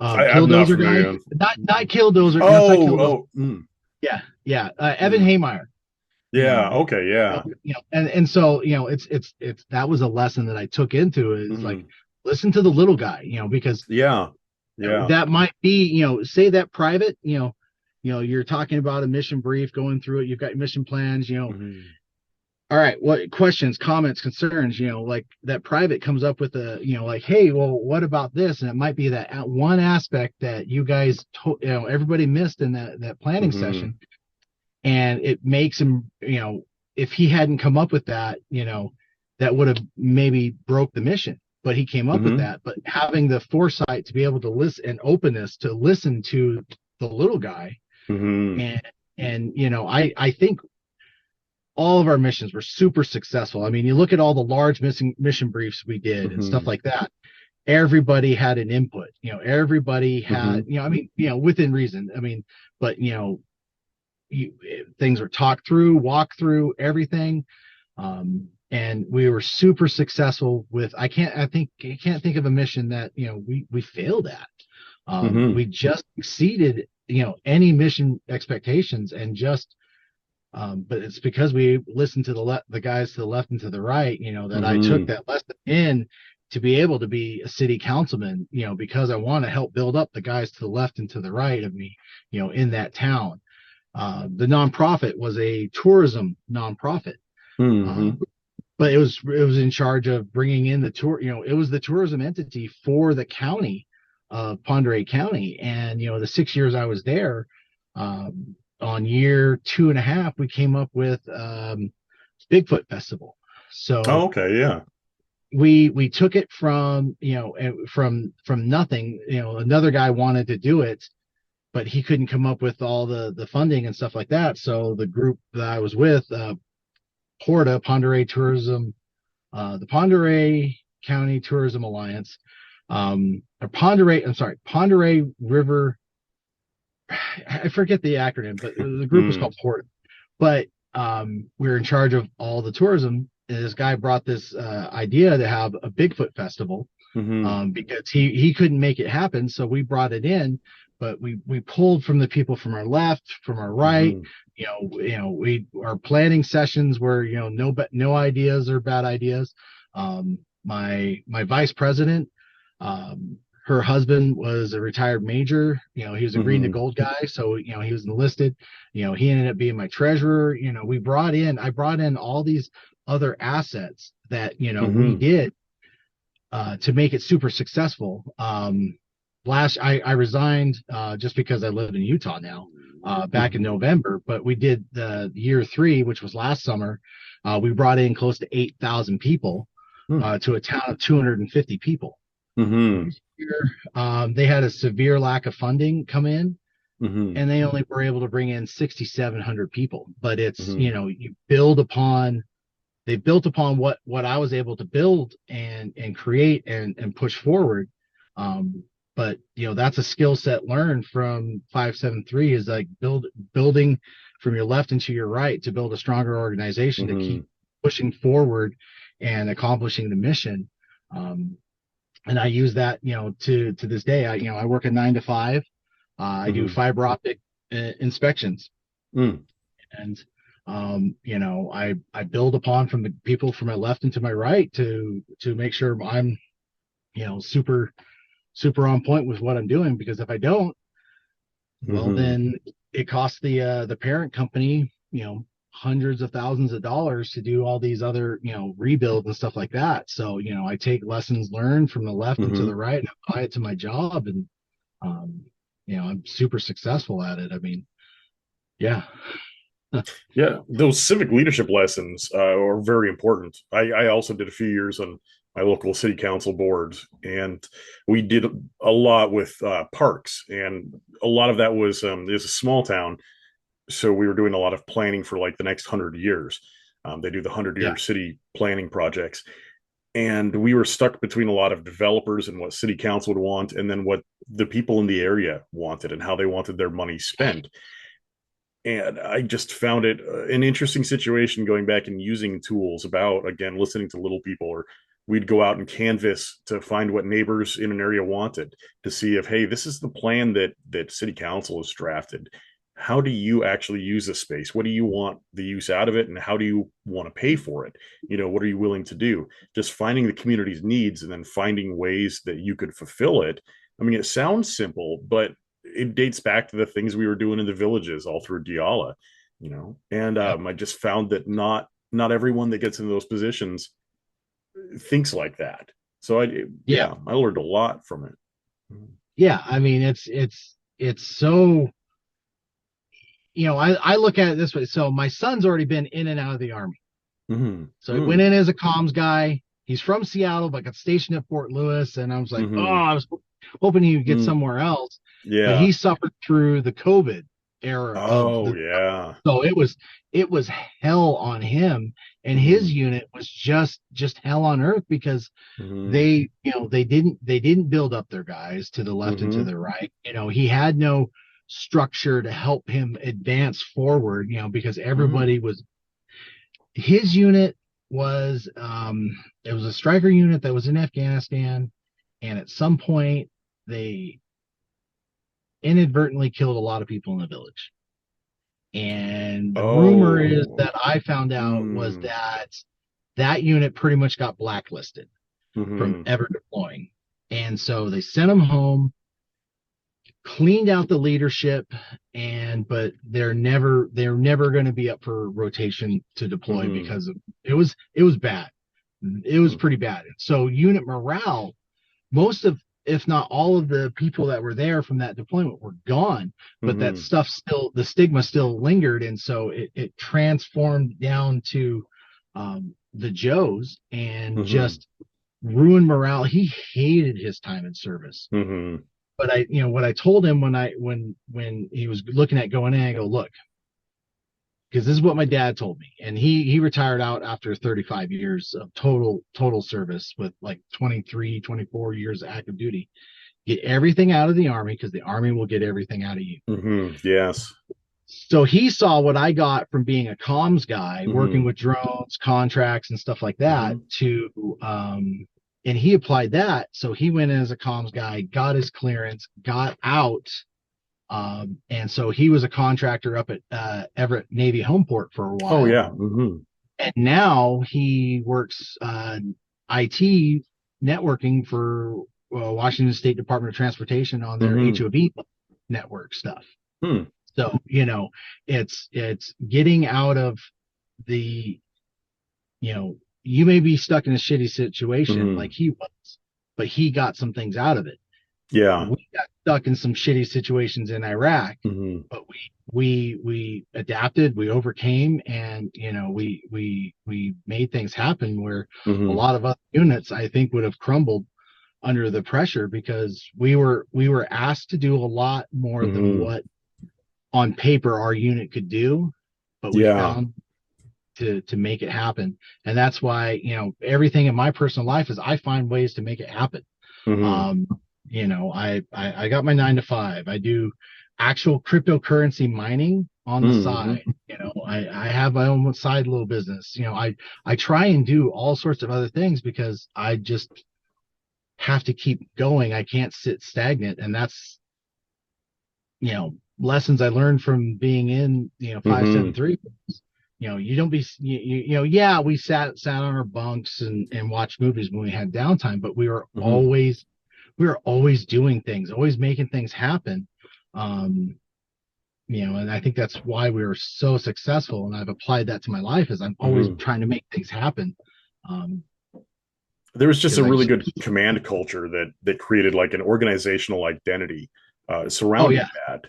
I'm not killdozer guy, familiar. not killdozer, no, it's not Oh, killdozer. oh, mm, Yeah, yeah, Evan mm. Haymeyer. Yeah, okay, yeah. And so, it's that was a lesson that I took into, is like, Hmm. listen to the little guy, because Yeah, yeah. that might be, say that private, you're talking about a mission brief, going through it, you've got mission plans, Hmm. all right, what questions, comments, concerns, like that private comes up with like, hey, well, what about this? And it might be that one aspect that you guys everybody missed in that planning Hmm. session, and it makes him, if he hadn't come up with that, that would have maybe broke the mission. But he came up with Hmm. that. But having the foresight to be able to listen, and openness to listen to the little guy, Hmm. and I think all of our missions were super successful. I mean, you look at all the large mission briefs we did and stuff Hmm. like that. Everybody had an input. Everybody had, Hmm. I mean, within reason. I mean, but you, things were talked through, walked through, everything. And we were super successful with. I can't think of a mission that we failed at. Hmm. We just exceeded any mission expectations, and just but it's because we listened to the guys to the left and to the right, that I took Hmm. that lesson in, to be able to be a city councilman, because I want to help build up the guys to the left and to the right of me, in that town. The nonprofit was a tourism nonprofit, Hmm. um, but it was in charge of bringing in the tour. It was the tourism entity for the county of Ponderay County, and the 6 years I was there, on year 2.5, we came up with Bigfoot Festival. Oh, So okay, yeah. we took it from from nothing. Another guy wanted to do it, but he couldn't come up with all the funding and stuff like that. So the group that I was with, Porta Ponderay Tourism, the Ponderay County Tourism Alliance, or Ponderay, I'm sorry, Ponderay River. I forget the acronym, but the group was called Porta. But we were in charge of all the tourism. And this guy brought this idea to have a Bigfoot festival, because he couldn't make it happen. So we brought it in, but we pulled from the people from our left, from our right. We our planning sessions were, no ideas are bad ideas. My vice president, her husband was a retired major. He was a green to gold guy, so he was enlisted. He ended up being my treasurer. I brought in all these other assets that we did to make it super successful. I resigned just because I live in Utah now, back in November, but we did the year 3, which was last summer. We brought in close to 8,000 people to a town of 250 people. This year, they had a severe lack of funding come in, and they only were able to bring in 6,700 people. But it's you build upon. They built upon what I was able to build and create and push forward. But that's a skill set learned from 573, is like building from your left into your right to build a stronger organization to keep pushing forward and accomplishing the mission. And I use that, to this day. I work a 9 to 5. I do fiber optic inspections, and I build upon from the people from my left and to my right to make sure I'm, super on point with what I'm doing. Because if I don't, well, then it costs the parent company, hundreds of thousands of dollars to do all these other, rebuilds and stuff like that. So, I take lessons learned from the left and to the right and apply it to my job. And, I'm super successful at it. I mean, yeah. Yeah, those civic leadership lessons are very important. I also did a few years on my local city council board, and we did a lot with parks, and a lot of that was it's a small town, so we were doing a lot of planning for like the next 100 years. They do the 100-year city planning projects, and we were stuck between a lot of developers and what city council would want, and then what the people in the area wanted and how they wanted their money spent. And I just found it an interesting situation going back and using tools about, again, listening to little people, or we'd go out and canvass to find what neighbors in an area wanted, to see if, hey, this is the plan that city council has drafted. How do you actually use this space? What do you want the use out of it? And how do you want to pay for it? What are you willing to do? Just finding the community's needs and then finding ways that you could fulfill it. I mean, it sounds simple, but it dates back to the things we were doing in the villages all through Diala, and I just found that not everyone that gets into those positions thinks like that. So I learned a lot from it. Yeah. I mean, it's so, I look at it this way. So my son's already been in and out of the Army. So he went in as a comms guy. He's from Seattle, but got stationed at Fort Lewis. And I was like, I was hoping he would get somewhere else. Yeah. But he suffered through the COVID era. So it was hell on him, and his unit was just hell on earth, because they didn't build up their guys to the left and to the right. He had no structure to help him advance forward, because everybody was, his unit was it was a striker unit that was in Afghanistan, and at some point they inadvertently killed a lot of people in the village. And the rumor is that I found out was that unit pretty much got blacklisted from ever deploying. And so they sent them home, cleaned out the leadership, but they're never going to be up for rotation to deploy, because it was bad. It was pretty bad. So unit morale, most of, if not all of the people that were there from that deployment were gone, but that stuff still, the stigma still lingered. And so it transformed down to the Joes and just ruined morale. He hated his time in service. but what I told him when he was looking at going in, I go, look, because this is what my dad told me, and he retired out after 35 years of total service with like 23, 24 years of active duty. Get everything out of the Army because the Army will get everything out of you. Yes. So he saw what I got from being a comms guy, working Hmm. with drones, contracts, and stuff like that, Hmm. and he applied that. So he went in as a comms guy, got his clearance, got out, and so he was a contractor up at Everett Navy Homeport for a Oh while, yeah. Hmm. and now he works IT networking for Washington State Department of Transportation on their Hmm. HOV network stuff. Hmm. So, it's getting out of the, you may be stuck in a shitty situation like Hmm. he was, but he got some things out of it. Yeah. We got stuck in some shitty situations in Iraq, Hmm. but we adapted, we overcame, and we made things happen where a Hmm. lot of other units I think would have crumbled under the pressure because we were asked to do a lot more than Hmm. what on paper our unit could do, but we Yeah. found to make it happen. And that's why, everything in my personal life is I find ways to make it happen. Hmm. Um, I got my 9 to 5. I do actual cryptocurrency mining on the Hmm. side. I have my own side little business. I try and do all sorts of other things because I just have to keep going. I can't sit stagnant. And that's, lessons I learned from being in, Hmm. 573. You don't be, yeah, we sat on our bunks and watched movies when we had downtime, but Hmm. we were always doing things, always making things happen. Um, and I think that's why we were so successful. And I've applied that to my life is I'm always Hmm. trying to make things happen. There was just Because a I really just, good command culture that created like an organizational identity oh surrounding yeah, that.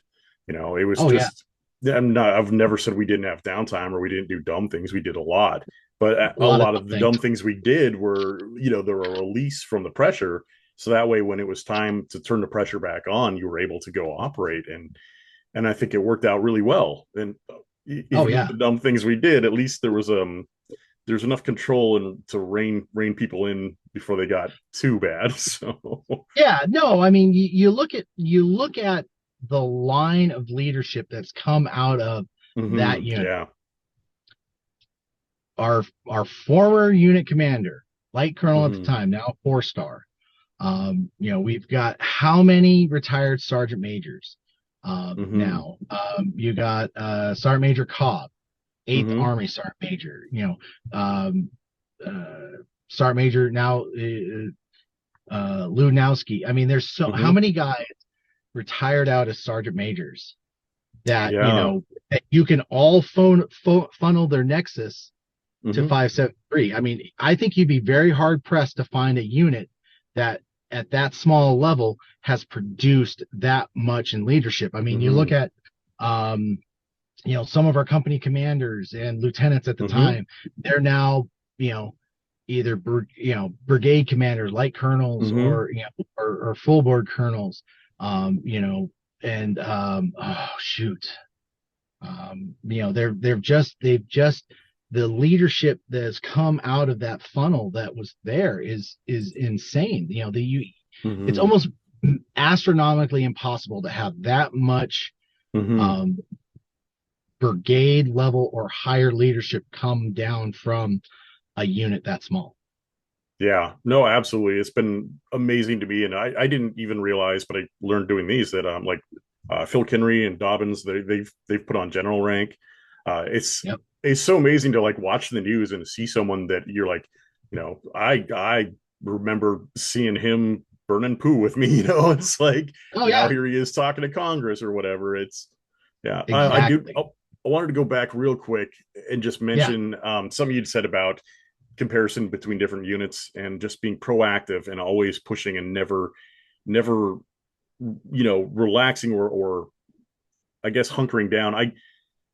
It was oh yeah, just I've never said we didn't have downtime or we didn't do dumb things. We did a lot, but a a lot of lot of the things. dumb things we did were, there were a release from the pressure. So that way, when it was time to turn the pressure back on, you were able to go operate, and I think it worked out really well. And Oh even with yeah, the dumb things we did, at least there's enough control and to rein people in before they got too bad. So yeah. No, I mean, you look at the line of leadership that's come out of that unit. yeah. Our former unit commander, light colonel at the Hmm. time, now 4-star. We've got how many retired sergeant majors Hmm. now? You got Sergeant Major Cobb, Eighth Hmm. Army Sergeant Major. Um, Sergeant Major now Ludnowski. I mean, there's how Hmm. many guys retired out as sergeant majors that Yeah. that you can all funnel their nexus to Hmm. 573. I mean, I think you'd be very hard pressed to find a unit that at that small level has produced that much in leadership. I mean, you look Hmm. at um, some of our company commanders and lieutenants at the Hmm. time, they're now, you know, either brigade commanders, light colonels, Hmm. or full board colonels, and oh shoot, they've just the leadership that has come out of that funnel that was there is insane. It's Hmm. almost astronomically impossible to have that much Hmm. um, brigade level or higher leadership come down from a unit that small. Yeah, no, absolutely. It's been amazing to me, and I didn't even realize, but I learned doing these that like Phil Kinry and Dobbins, they've put on general rank. It's Yep. it's so amazing to like watch the news and see someone that you're like, I remember seeing him burning poo with me. It's like Oh now yeah, here he is talking to Congress or whatever. It's yeah, I do. exactly. I wanted to go back real quick and just Yeah. mention something you'd said about comparison between different units and just being proactive and always pushing and never relaxing or I guess hunkering down.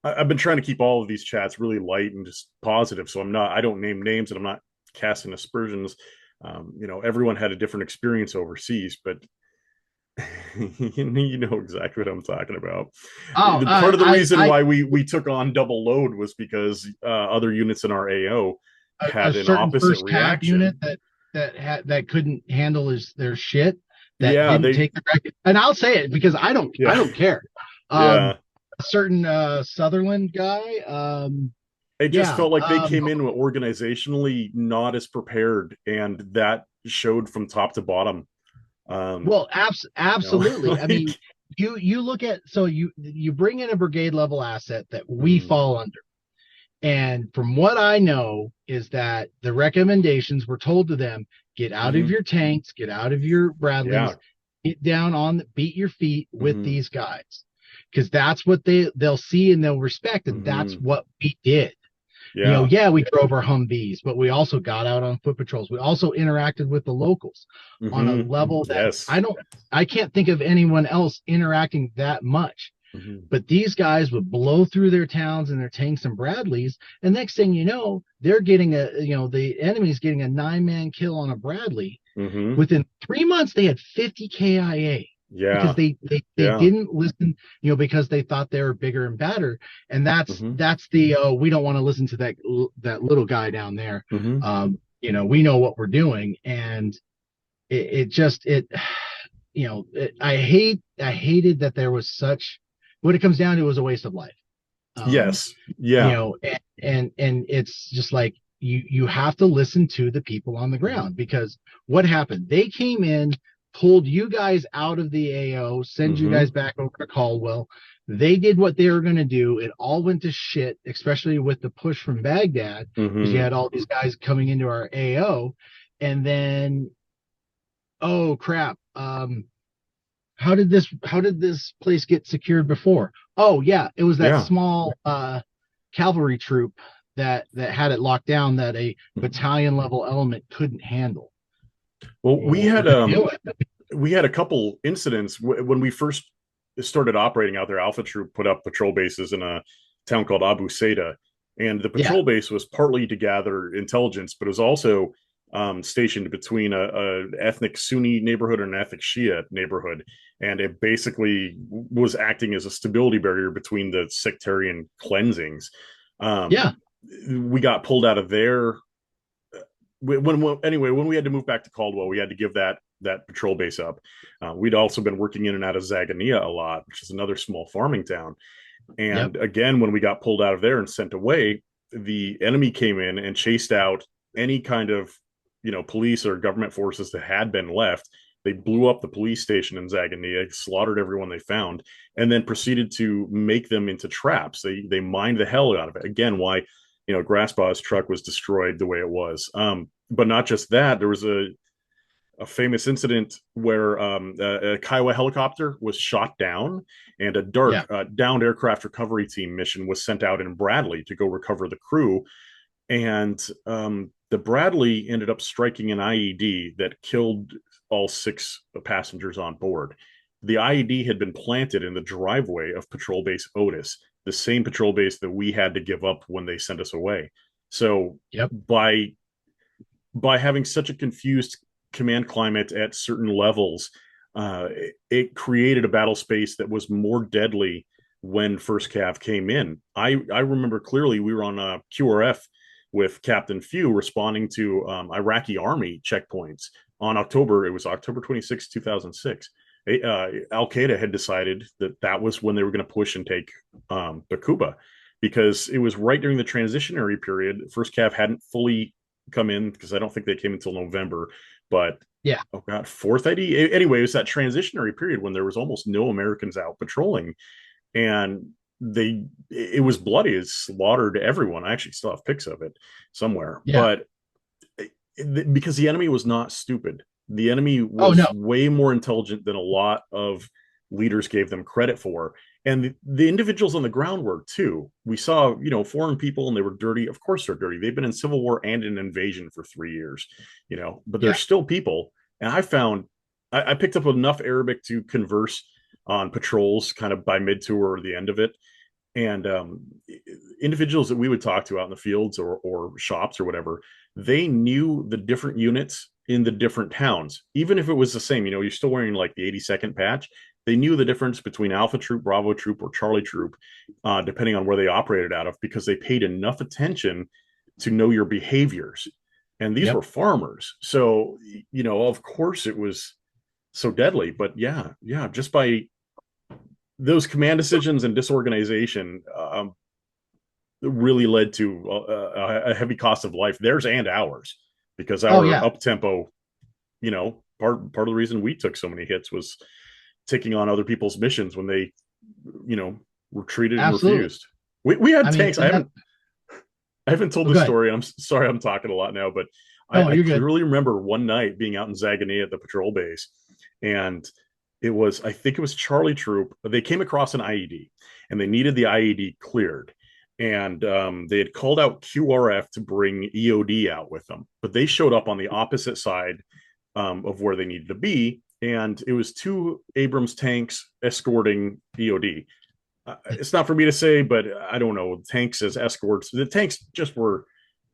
I've been trying to keep all of these chats really light and just positive, so I don't name names and I'm not casting aspersions. Everyone had a different experience overseas, but You know exactly what I'm talking about. Oh, The part of the reason I why we took on double load was because other units in our AO a had an certain opposite first cav unit reaction. that couldn't handle their shit, that Yeah, didn't they take the record. And I'll say it because I yeah don't care. yeah. A certain Sutherland guy, It just yeah, felt like they came in organizationally not as prepared, and that showed from top to bottom. well, You know, absolutely. I mean, like you look at, so you bring in a brigade level asset that we mm, fall under. And from what I know is that the recommendations were told to them: get out of mhm, your tanks, get out of your yeah, Bradleys, get down on, beat your feet with mhm, these guys, because that's what they'll see and they'll respect, and that's mhm, what we did. yeah, Yeah, we drove our Humvees, but we also got out on foot patrols. We also interacted with the locals on a mhm, level that yes, I can't think of anyone else interacting that much. mhm, But these guys would blow through their towns and their tanks and Bradleys, and next thing you know, they're getting the enemy's getting a 9-man kill on a Bradley. mhm, Within 3 months, they had 50 KIA because yeah, they yeah, didn't listen, because they thought they were bigger and badder, and mhm, that's the we don't want to listen to that little guy down there. mhm, We know what we're doing, and it just I hated that there was such, what it comes down to was a waste of life. um yes, yeah, and it's just like, you have to listen to the people on the mhm, ground, because what happened, they came in, pulled you guys out of the AO, send you guys mhm, back over to Caldwell. They did what they were going to do. It all went to shit, especially with the push from Baghdad, because you mhm, had all these guys coming into our AO. And then, oh crap, how did this place get secured before? Oh yeah, it was that yeah. small cavalry troop that had it locked down, that a Mhm. battalion level element couldn't handle. Well, Well, what were they doing? we had a couple incidents when we first started operating out there. Alpha Troop put up patrol bases in a town called Abu Saida, and the Yeah, patrol base was partly to gather intelligence, but it was also stationed between a ethnic Sunni neighborhood and an ethnic Shia neighborhood, and it basically was acting as a stability barrier between the sectarian cleansings. Um, yeah, we got pulled out of there when we had to move back to Caldwell, we had to give that patrol base up. We'd also been working in and out of Zagania a lot, which is another small farming town. yep, And again, when we got pulled out of there and sent away, the enemy came in and chased out any kind of police or government forces that had been left. They blew up the police station in Zagania, slaughtered everyone they found, and then proceeded to make them into traps. They mined the hell out of it. Again, why Grasspaw's truck was destroyed the way it was. But not just that, there was a famous incident where a Kiowa helicopter was shot down, and a yeah, dark downed aircraft recovery team mission was sent out in Bradley to go recover the crew. And the Bradley ended up striking an IED that killed all 6 passengers on board. The IED had been planted in the driveway of Patrol Base Otis, the same patrol base that we had to give up when they sent us away. So yep, by having such a confused command climate at certain levels, it created a battle space that was more deadly when first Cav came in. I remember clearly we were on a QRF with Captain Few responding to Iraqi army checkpoints on October. It was October 26, 2006. Al Qaeda had decided that was when they were going to push and take Bakuba, because it was right during the transitionary period. First Cav hadn't fully come in, because I don't think they came until November. But yeah, oh god, fourth ID. Anyway, it was that transitionary period when there was almost no Americans out patrolling, and it was bloody. It slaughtered everyone. I actually still have pics of it somewhere, yeah. but because the enemy was not stupid. The enemy Oh was no, way more intelligent than a lot of leaders gave them credit for. And the individuals on the ground were too. We saw, foreign people, and they were dirty. Of course they're dirty. They've been in civil war and an invasion for 3 years, but they're yeah, still people. And I picked up enough Arabic to converse on patrols kind of by mid tour or the end of it. And individuals that we would talk to out in the fields or shops or whatever, they knew the different units in the different towns, even if it was the same. You're still wearing like the 82nd patch. they knew the difference between Alpha Troop, Bravo Troop, or Charlie Troop, depending on where they operated out of, because they paid enough attention to know your behaviors. And these Yep. were farmers. So, of course it was so deadly. But yeah, just by those command decisions and disorganization, really led to a heavy cost of life, theirs and ours, because Oh our yeah, up tempo, part of the reason we took so many hits was taking on other people's missions when they, retreated and absolutely. refused. We had I mean, tanks. and that. I haven't told Oh, this good. story. I'm sorry, I'm talking a lot now, but No, I you're good. clearly remember one night being out in Zagane at the patrol base, and I think it was Charlie Troop. They came across an IED, and they needed the IED cleared, and they had called out QRF to bring EOD out with them, but they showed up on the opposite side of where they needed to be, and it was two Abrams tanks escorting EOD. It's not for me to say, but I don't know. Tanks as escorts, the tanks just were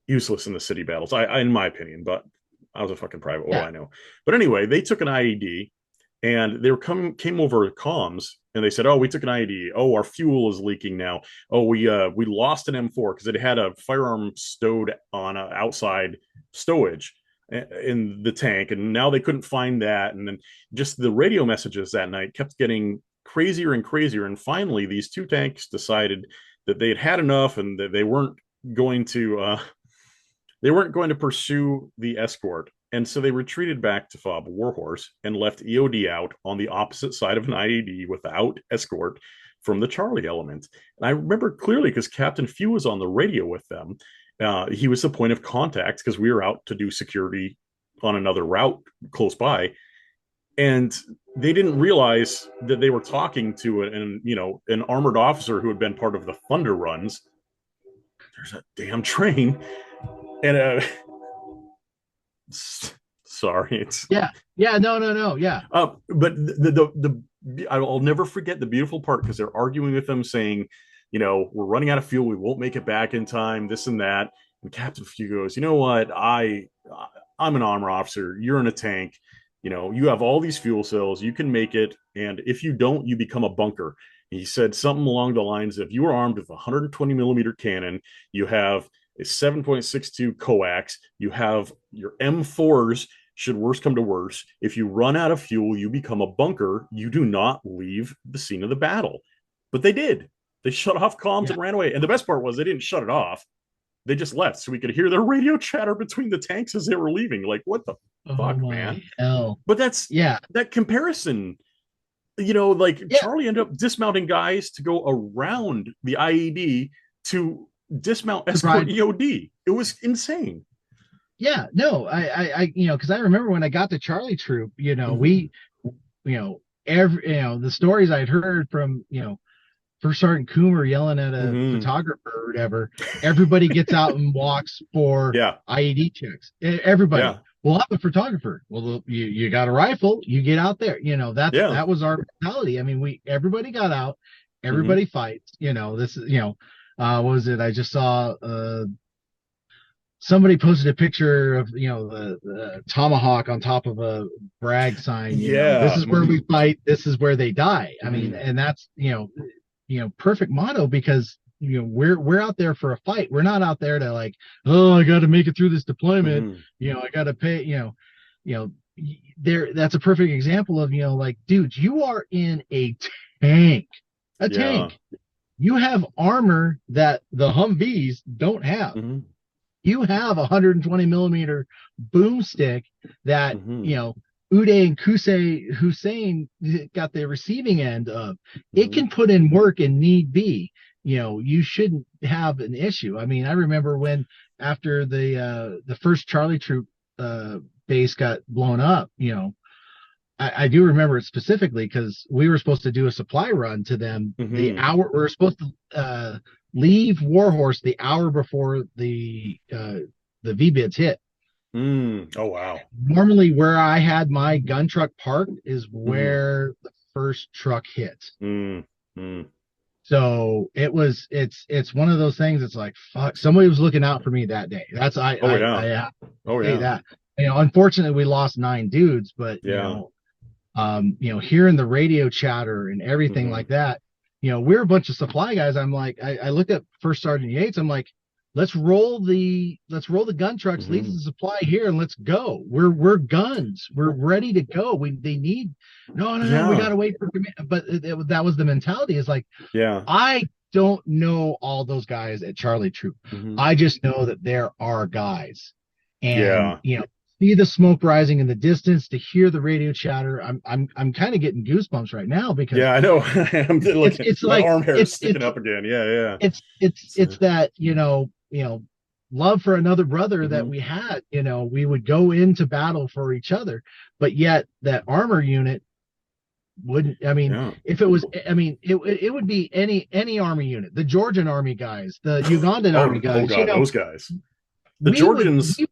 useless in the city battles, in my opinion. But I was a fucking private. What do Yeah. I know? But anyway, they took an IED, and they came over comms, and they said, "Oh, we took an IED. Oh, our fuel is leaking now. Oh, we lost an M4 because it had a firearm stowed on an outside stowage in the tank, and now they couldn't find that." And then just the radio messages that night kept getting crazier and crazier, and finally these two tanks decided that they had had enough, and that going to they weren't going to pursue the escort. And so they retreated back to Fob Warhorse and left EOD out on the opposite side of an IED without escort from the Charlie element. And I remember clearly because Captain Few was on the radio with them. He was the point of contact because we were out to do security on another route close by. And they didn't realize that they were talking to an armored officer who had been part of the Thunder runs. There's a damn train, and sorry, it's Yeah. Yeah. No. No. No. Yeah. but I'll never forget the beautiful part because they're arguing with them, saying, we're running out of fuel, we won't make it back in time, this and that. And Captain Few goes, you know what, I'm an armor officer, you're in a tank, you have all these fuel cells, you can make it, and if you don't, you become a bunker. He said something along the lines of, you are armed with a 120 millimeter cannon, you have a 7.62 coax, you have your M4s, should worse come to worse. If you run out of fuel, you become a bunker, you do not leave the scene of the battle. But they did. They shut off comms Yeah. and ran away. And the best part was they didn't shut it off, they just left so we could hear their radio chatter between the tanks as they were leaving. Like, what the Oh fuck, my man? hell. But that's Yeah. that comparison. Like Yeah. Charlie ended up dismounting guys to go around the IED to dismount escort Surprise. EOD. It was insane. Yeah. No. Because I remember when I got to Charlie Troop, Mm-hmm. the stories I'd heard from, First Sergeant Coomer yelling at a Mm-hmm. photographer or whatever. Everybody gets out and walks for Yeah. IED checks. Everybody. Yeah. Well, I'm a photographer. Well, you got a rifle, you get out there. Yeah. That was our mentality. I mean, everybody got out, Mm-hmm. everybody fights. This is what was it? I just saw somebody posted a picture of the tomahawk on top of a brag sign. This Yeah. is where Mm-hmm. we fight. This is where they die. I mean, Mm-hmm. and that's perfect motto because we're out there for a fight. We're not out there to like, oh, I got to make it through this deployment. Mm-hmm. I got to pay. You know there. That's a perfect example of like, dude, you are in a tank. A Yeah. tank. You have armor that the Humvees don't have. Mm-hmm. You have a 120 millimeter boomstick that Mm-hmm. Uday and Hussein got the receiving end of. It Mm-hmm. can put in work and need be. You shouldn't have an issue. I mean, I remember when after the first Charlie Troop base got blown up. I do remember it specifically because we were supposed to do a supply run to them the Mm-hmm. hour we were supposed to leave Warhorse the hour before the V-bids hit. Oh wow. Normally, where I had my gun truck parked is Mm-hmm. where the first truck hit. Mm-hmm. So it's one of those things. It's like fuck. Somebody was looking out for me that day. That's Oh yeah. I have to Oh say yeah. that. Unfortunately, we lost 9 dudes, but Yeah. Hearing the radio chatter and everything Hmm. like that. We're a bunch of supply guys. I'm like, I looked at First Sergeant Yates. I'm like, let's roll the gun trucks, lead Hmm. the supply here, and let's go. We're guns. We're Well, ready to go. They need no. We yeah, gotta wait for command. But that was the mentality. Is like yeah, I don't know all those guys at Charlie Troop. hmm, I just know that there are guys, and yeah, see the smoke rising in the distance, to hear the radio chatter. I'm kind of getting goosebumps right now because yeah. I know. I'm it's looking. it's My like arm hair is it's sticking it's up again. Yeah, yeah. it's that love for another brother that Hmm. we had. We would go into battle for each other, but yet that armor unit wouldn't. I mean, Yeah. if it was, I mean, it would be any army unit, the Georgian army guys, the Ugandan army Oh guys. God, those guys. The We would Georgians. we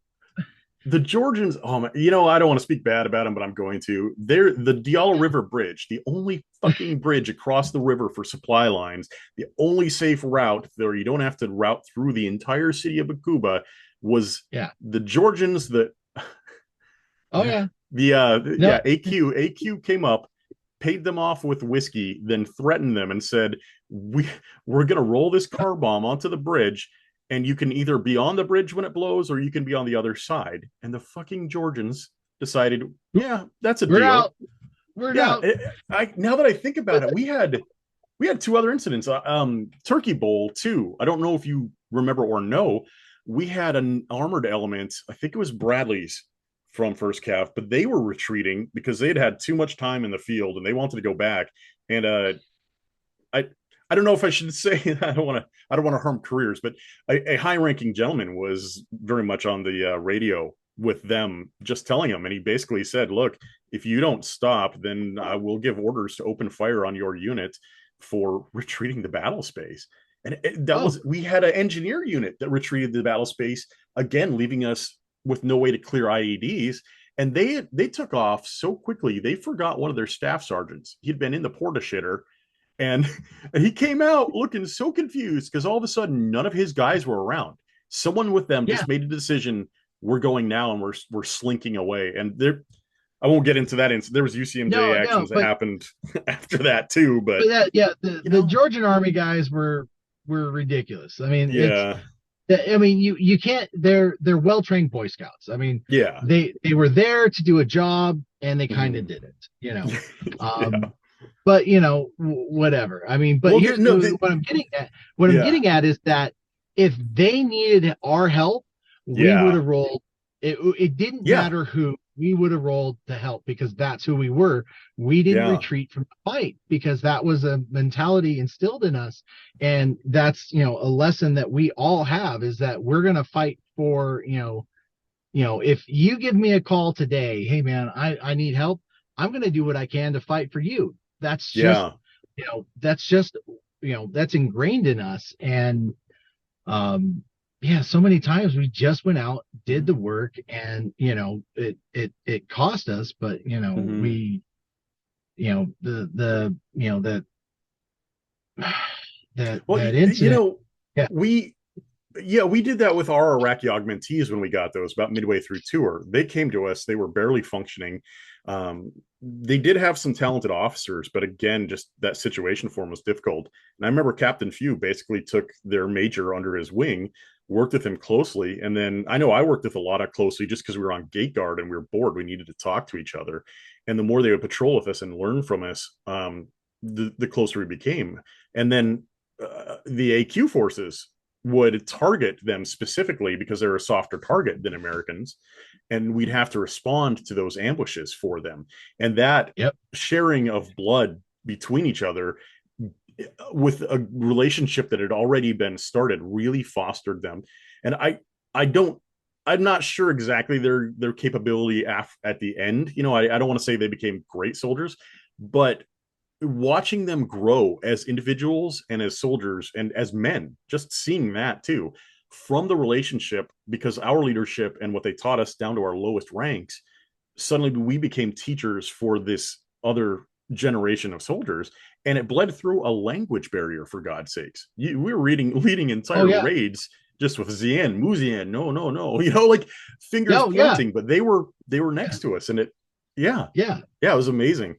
The Georgians, oh my, I don't want to speak bad about them, but I'm going to. They're the Diala River Bridge, the only fucking bridge across the river for supply lines, the only safe route there you don't have to route through the entire city of Bakuba was yeah. the Georgians that Oh yeah. yeah, No. AQ came up, paid them off with whiskey, then threatened them and said, we're gonna roll this car bomb onto the bridge, and you can either be on the bridge when it blows or you can be on the other side. And the fucking Georgians decided, yeah, that's a We're deal. out. We're Yeah, out. I now that I think about But it, we had two other incidents. Turkey Bowl too. I don't know if you remember or know. We had an armored element. I think it was Bradley's from First Cav, but they were retreating because they had had too much time in the field and they wanted to go back. And I I don't know if I should say I don't want to harm careers, but a high ranking gentleman was very much on the radio with them, just telling them, and he basically said, "Look, if you don't stop, then I will give orders to open fire on your unit for retreating the battle space." And that oh was we had an engineer unit that retreated the battle space again, leaving us with no way to clear IEDs. And they took off so quickly they forgot one of their staff sergeants. He'd been in the porta shitter, and and he came out looking so confused because all of a sudden none of his guys were around. Someone with them yeah. just made a decision. We're going now, and we're slinking away. And there, I won't get into that. There was UCMJ No, actions that happened after that too. But but that yeah, the you the know, Georgian army guys were ridiculous. I mean, yeah, you can't. They're well trained Boy Scouts. I mean, yeah, they were there to do a job, and they kind of mhm. did it. Yeah. But whatever. I mean, but Well, here's no, what I'm getting at. What I'm yeah, getting at is that if they needed our help, we would yeah, have rolled. It didn't yeah, matter who, we would have rolled to help because that's who we were. We didn't yeah, retreat from the fight because that was a mentality instilled in us, and that's a lesson that we all have, is that we're gonna fight for if you give me a call today, hey man, I need help, I'm going to do what I can to fight for you. That's just, yeah. that's just, that's ingrained in us. And, yeah, so many times we just went out, did the work, and, it cost us, but, Mm-hmm. we, that, Well, that incident. Yeah. we yeah, we did that with our Iraqi augmentees when we got those about midway through tour. They came to us, they were barely functioning. They did have some talented officers, but again, just that situation for them was difficult. And I remember Captain Few basically took their major under his wing, worked with him closely. And then I know I worked with a lot of closely just because we were on gate guard and we were bored. We needed to talk to each other. And the more they would patrol with us and learn from us, the closer we became. And then the AQ forces would target them specifically because they're a softer target than Americans. And we'd have to respond to those ambushes for them. And that Yep. sharing of blood between each other with a relationship that had already been started really fostered them. And I don't, I'm not sure exactly their capability at the end. I don't want to say they became great soldiers, but watching them grow as individuals and as soldiers and as men, just seeing that too from the relationship, because our leadership and what they taught us down to our lowest ranks, suddenly we became teachers for this other generation of soldiers, and it bled through a language barrier, for God's sakes. We were leading Oh entire yeah. raids just with Zien, Muzian, no, no, no, like fingers Oh yeah. pointing, but they were Yeah. next to us, and Yeah. Yeah. Yeah, it was amazing.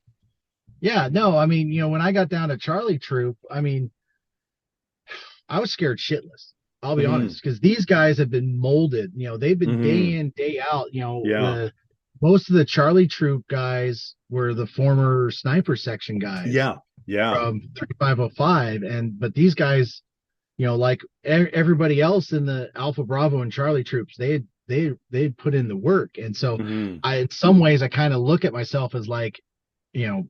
Yeah. No, I mean, when I got down to Charlie Troop, I mean, I was scared shitless. I'll be Hmm. honest, because these guys have been molded. They've been day Hmm. in, day out. Yeah. The most of the Charlie Troop guys were the former sniper section guys Yeah. Yeah. from 3505, and but these guys, like everybody else in the Alpha Bravo and Charlie troops, they put in the work, and so Hmm. I, in some ways, I kind of look at myself as like, you know,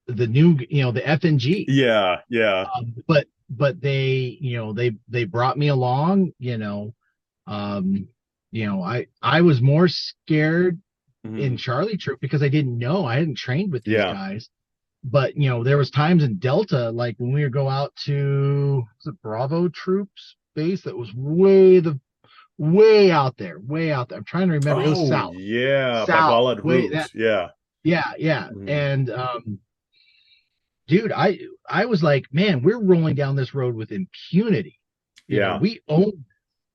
the new, the FNG. Yeah. Yeah. But they, they brought me along. Um, I was more scared in Hmm. Charlie Troop because I didn't know, I hadn't trained with these Yeah. guys. But there was times in Delta, like when we would go out to, was it Bravo Troops base, that was way out there, way out there. I'm trying to remember. It was Oh south, yeah, by south, Ballad way that. Hoops. Yeah. Yeah, yeah. Hmm. And dude, I was like, man, we're rolling down this road with impunity. Yeah. We own,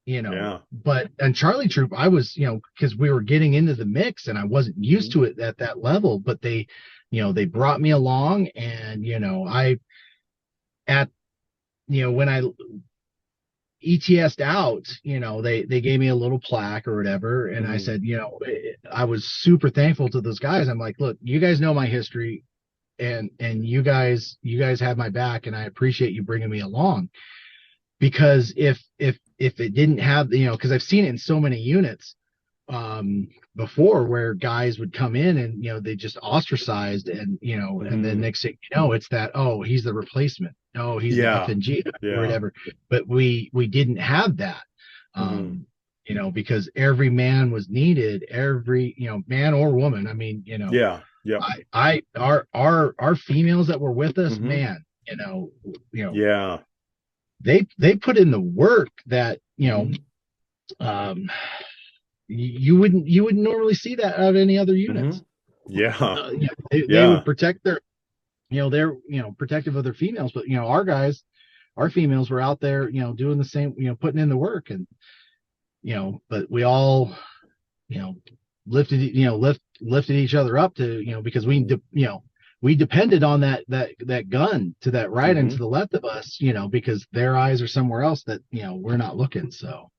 Yeah. but on Charlie Troop, I was, because we were getting into the mix and I wasn't used Hmm. to it at that level, but they brought me along, and I at when I ETS'd out, they gave me a little plaque or whatever, and I Hmm. said, I was super thankful to those guys. I'm like, look, you guys know my history, and you guys have my back, and I appreciate you bringing me along. Because if it didn't have, because I've seen it in so many units before, where guys would come in and they just ostracized, and and then Hmm. next thing it's that, oh, he's the replacement, oh, he's the Yeah. FNG or Yeah. whatever. But we didn't have that, Hmm. um because every man was needed, every man or woman. I mean, Yeah. Yep. our females that were with us, Hmm. man, you know Yeah. they put in the work that Hmm. um you wouldn't normally see that out of any other Hmm. units. Yeah. They would Yeah. protect their, they're protective of their females, but our guys, our females were out there, doing the same, putting in the work. And but we all, you know lifted each other up to, because Hmm. we depended on that gun to that right and to Hmm. the left of us, because their eyes are somewhere else, that we're not looking. So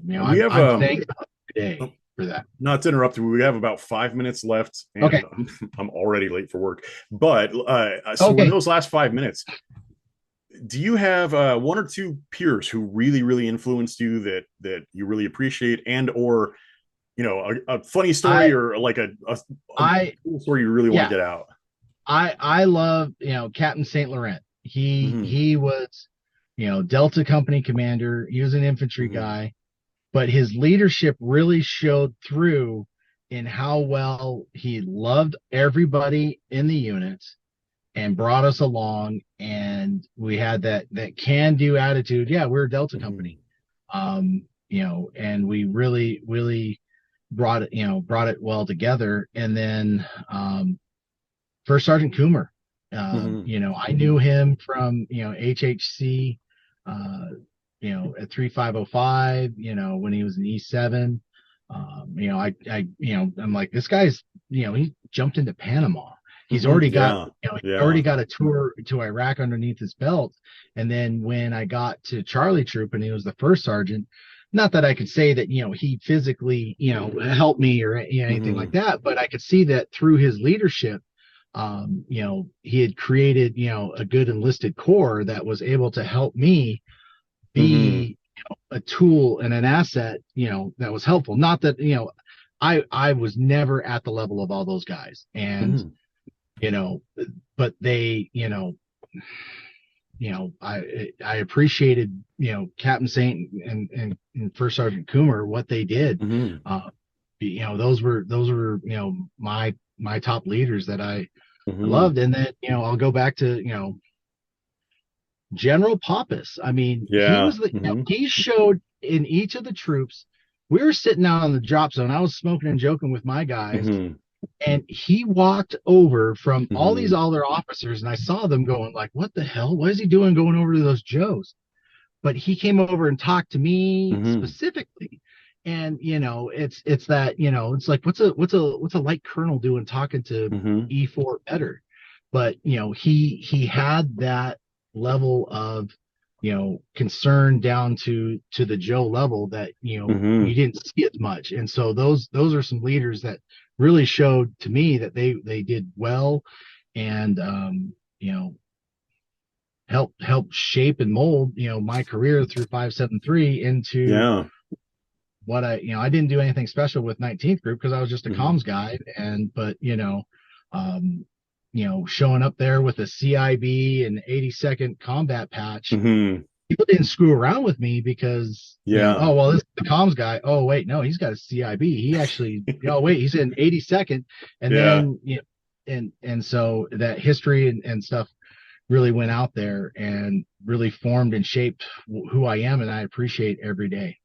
We have I'm thankful today oh, for that. not to interrupt you, we have about 5 minutes left, Okay. and I'm already late for work. But so in Okay. those last 5 minutes, do you have one or two peers who really, really influenced you, that you really appreciate, and or a funny story, I or like a I cool story you really want to Yeah, get out? I love, Captain Saint Laurent. He Hmm. he was, Delta Company commander. He was an infantry Hmm. guy, but his leadership really showed through in how well he loved everybody in the units and brought us along, and we had that can do attitude. Yeah, we're a Delta Hmm. Company. And we really brought it well together. And then First Sergeant Coomer. Hmm. I knew him from HHC, at 3505. When he was in E7. I'm like, this guy's, he jumped into Panama. He's Hmm. already got, Yeah. he's already Yeah. got a tour to Iraq underneath his belt. And then when I got to Charlie Troop and he was the first sergeant, not that I could say that, he physically, helped me or anything like Hmm. that, but I could see that through his leadership, he had created, a good enlisted corps that was able to help me Hmm. be a tool and an asset, that was helpful. Not that, I was never at the level of all those guys. And, Hmm. you know, but they, I appreciated, Captain Saint and First Sergeant Coomer, what they did. Hmm. Uh, those were, my top leaders that I Hmm. loved. And then, I'll go back to, General Pappas. I mean, he Yeah. was Hmm. he showed in each of the troops. We were sitting out on the drop zone. I was smoking and joking with my guys, Hmm. and he walked over from all these Hmm. other officers, and I saw them going like, "What the hell? What is he doing going over to those Joes?" But he came over and talked to me Hmm. specifically, And it's that, it's like what's a light colonel doing talking to Hmm. E4 better? But he had that level of concern down to the Joe level that Hmm. you didn't see as much. And so those are some leaders that really showed to me that they did well, and help shape and mold my career through 573 into Yeah. what I didn't do anything special with 19th group because I was just a Hmm. comms guy. But um showing up there with a CIB and 82nd combat patch, Hmm. people didn't screw around with me because Yeah. oh well, this is the comms guy. Oh wait, no, he's got a CIB. He actually, oh wait, he's in 82nd. And Yeah. then and so that history and stuff really went out there and really formed and shaped who I am, and I appreciate every day.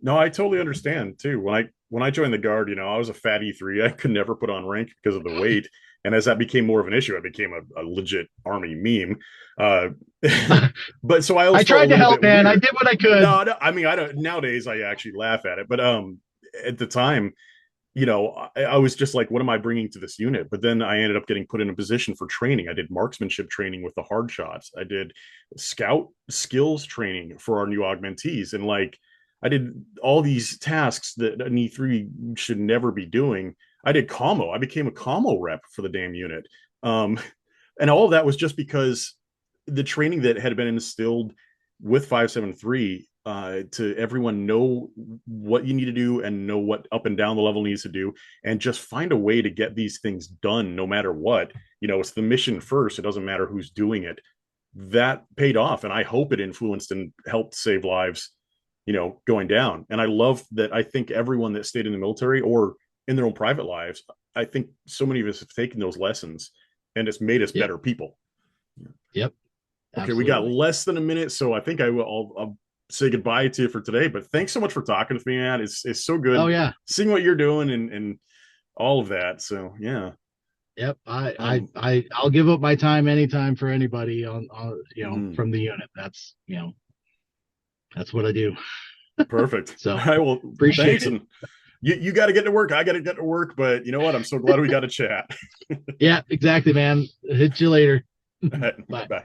No, I totally understand too. When I joined the guard, I was a fat E3. I could never put on rank because of the weight. And as that became more of an issue, I became a legit army meme. Uh, but so I always I felt a tried to little help, bit man. I weird. did what I could. No, no, I mean, I don't. Nowadays, I actually laugh at it. But at the time, I was just like, what am I bringing to this unit? But then I ended up getting put in a position for training. I did marksmanship training with the hard shots. I did scout skills training for our new augmentees. And like, I did all these tasks that an E3 should never be doing. I did commo. I became a commo rep for the damn unit. Um, and all of that was just because the training that had been instilled with 573 to everyone know what you need to do and know what up and down the level needs to do and just find a way to get these things done no matter what. It's the mission first. It doesn't matter who's doing it. That paid off. And I hope it influenced and helped save lives, going down. And I love that. I think everyone that stayed in the military or in their own private lives, I think so many of us have taken those lessons and it's made us Yep. better people. Yep. Okay, we got Absolutely. less than a minute, so I think I'll say goodbye to you for today. But thanks so much for talking with me, man. It's so Oh good yeah. seeing what you're doing and all of that. So yeah, Yep. um, I'll give up my time anytime for anybody on mhm, from the unit. That's what I do. perfect. So All right, well, appreciate thanks, it. and you got to get to work. I got to get to work, but you know what? I'm so glad we got to chat. Yeah, exactly, man. Hit you later. Bye. Bye.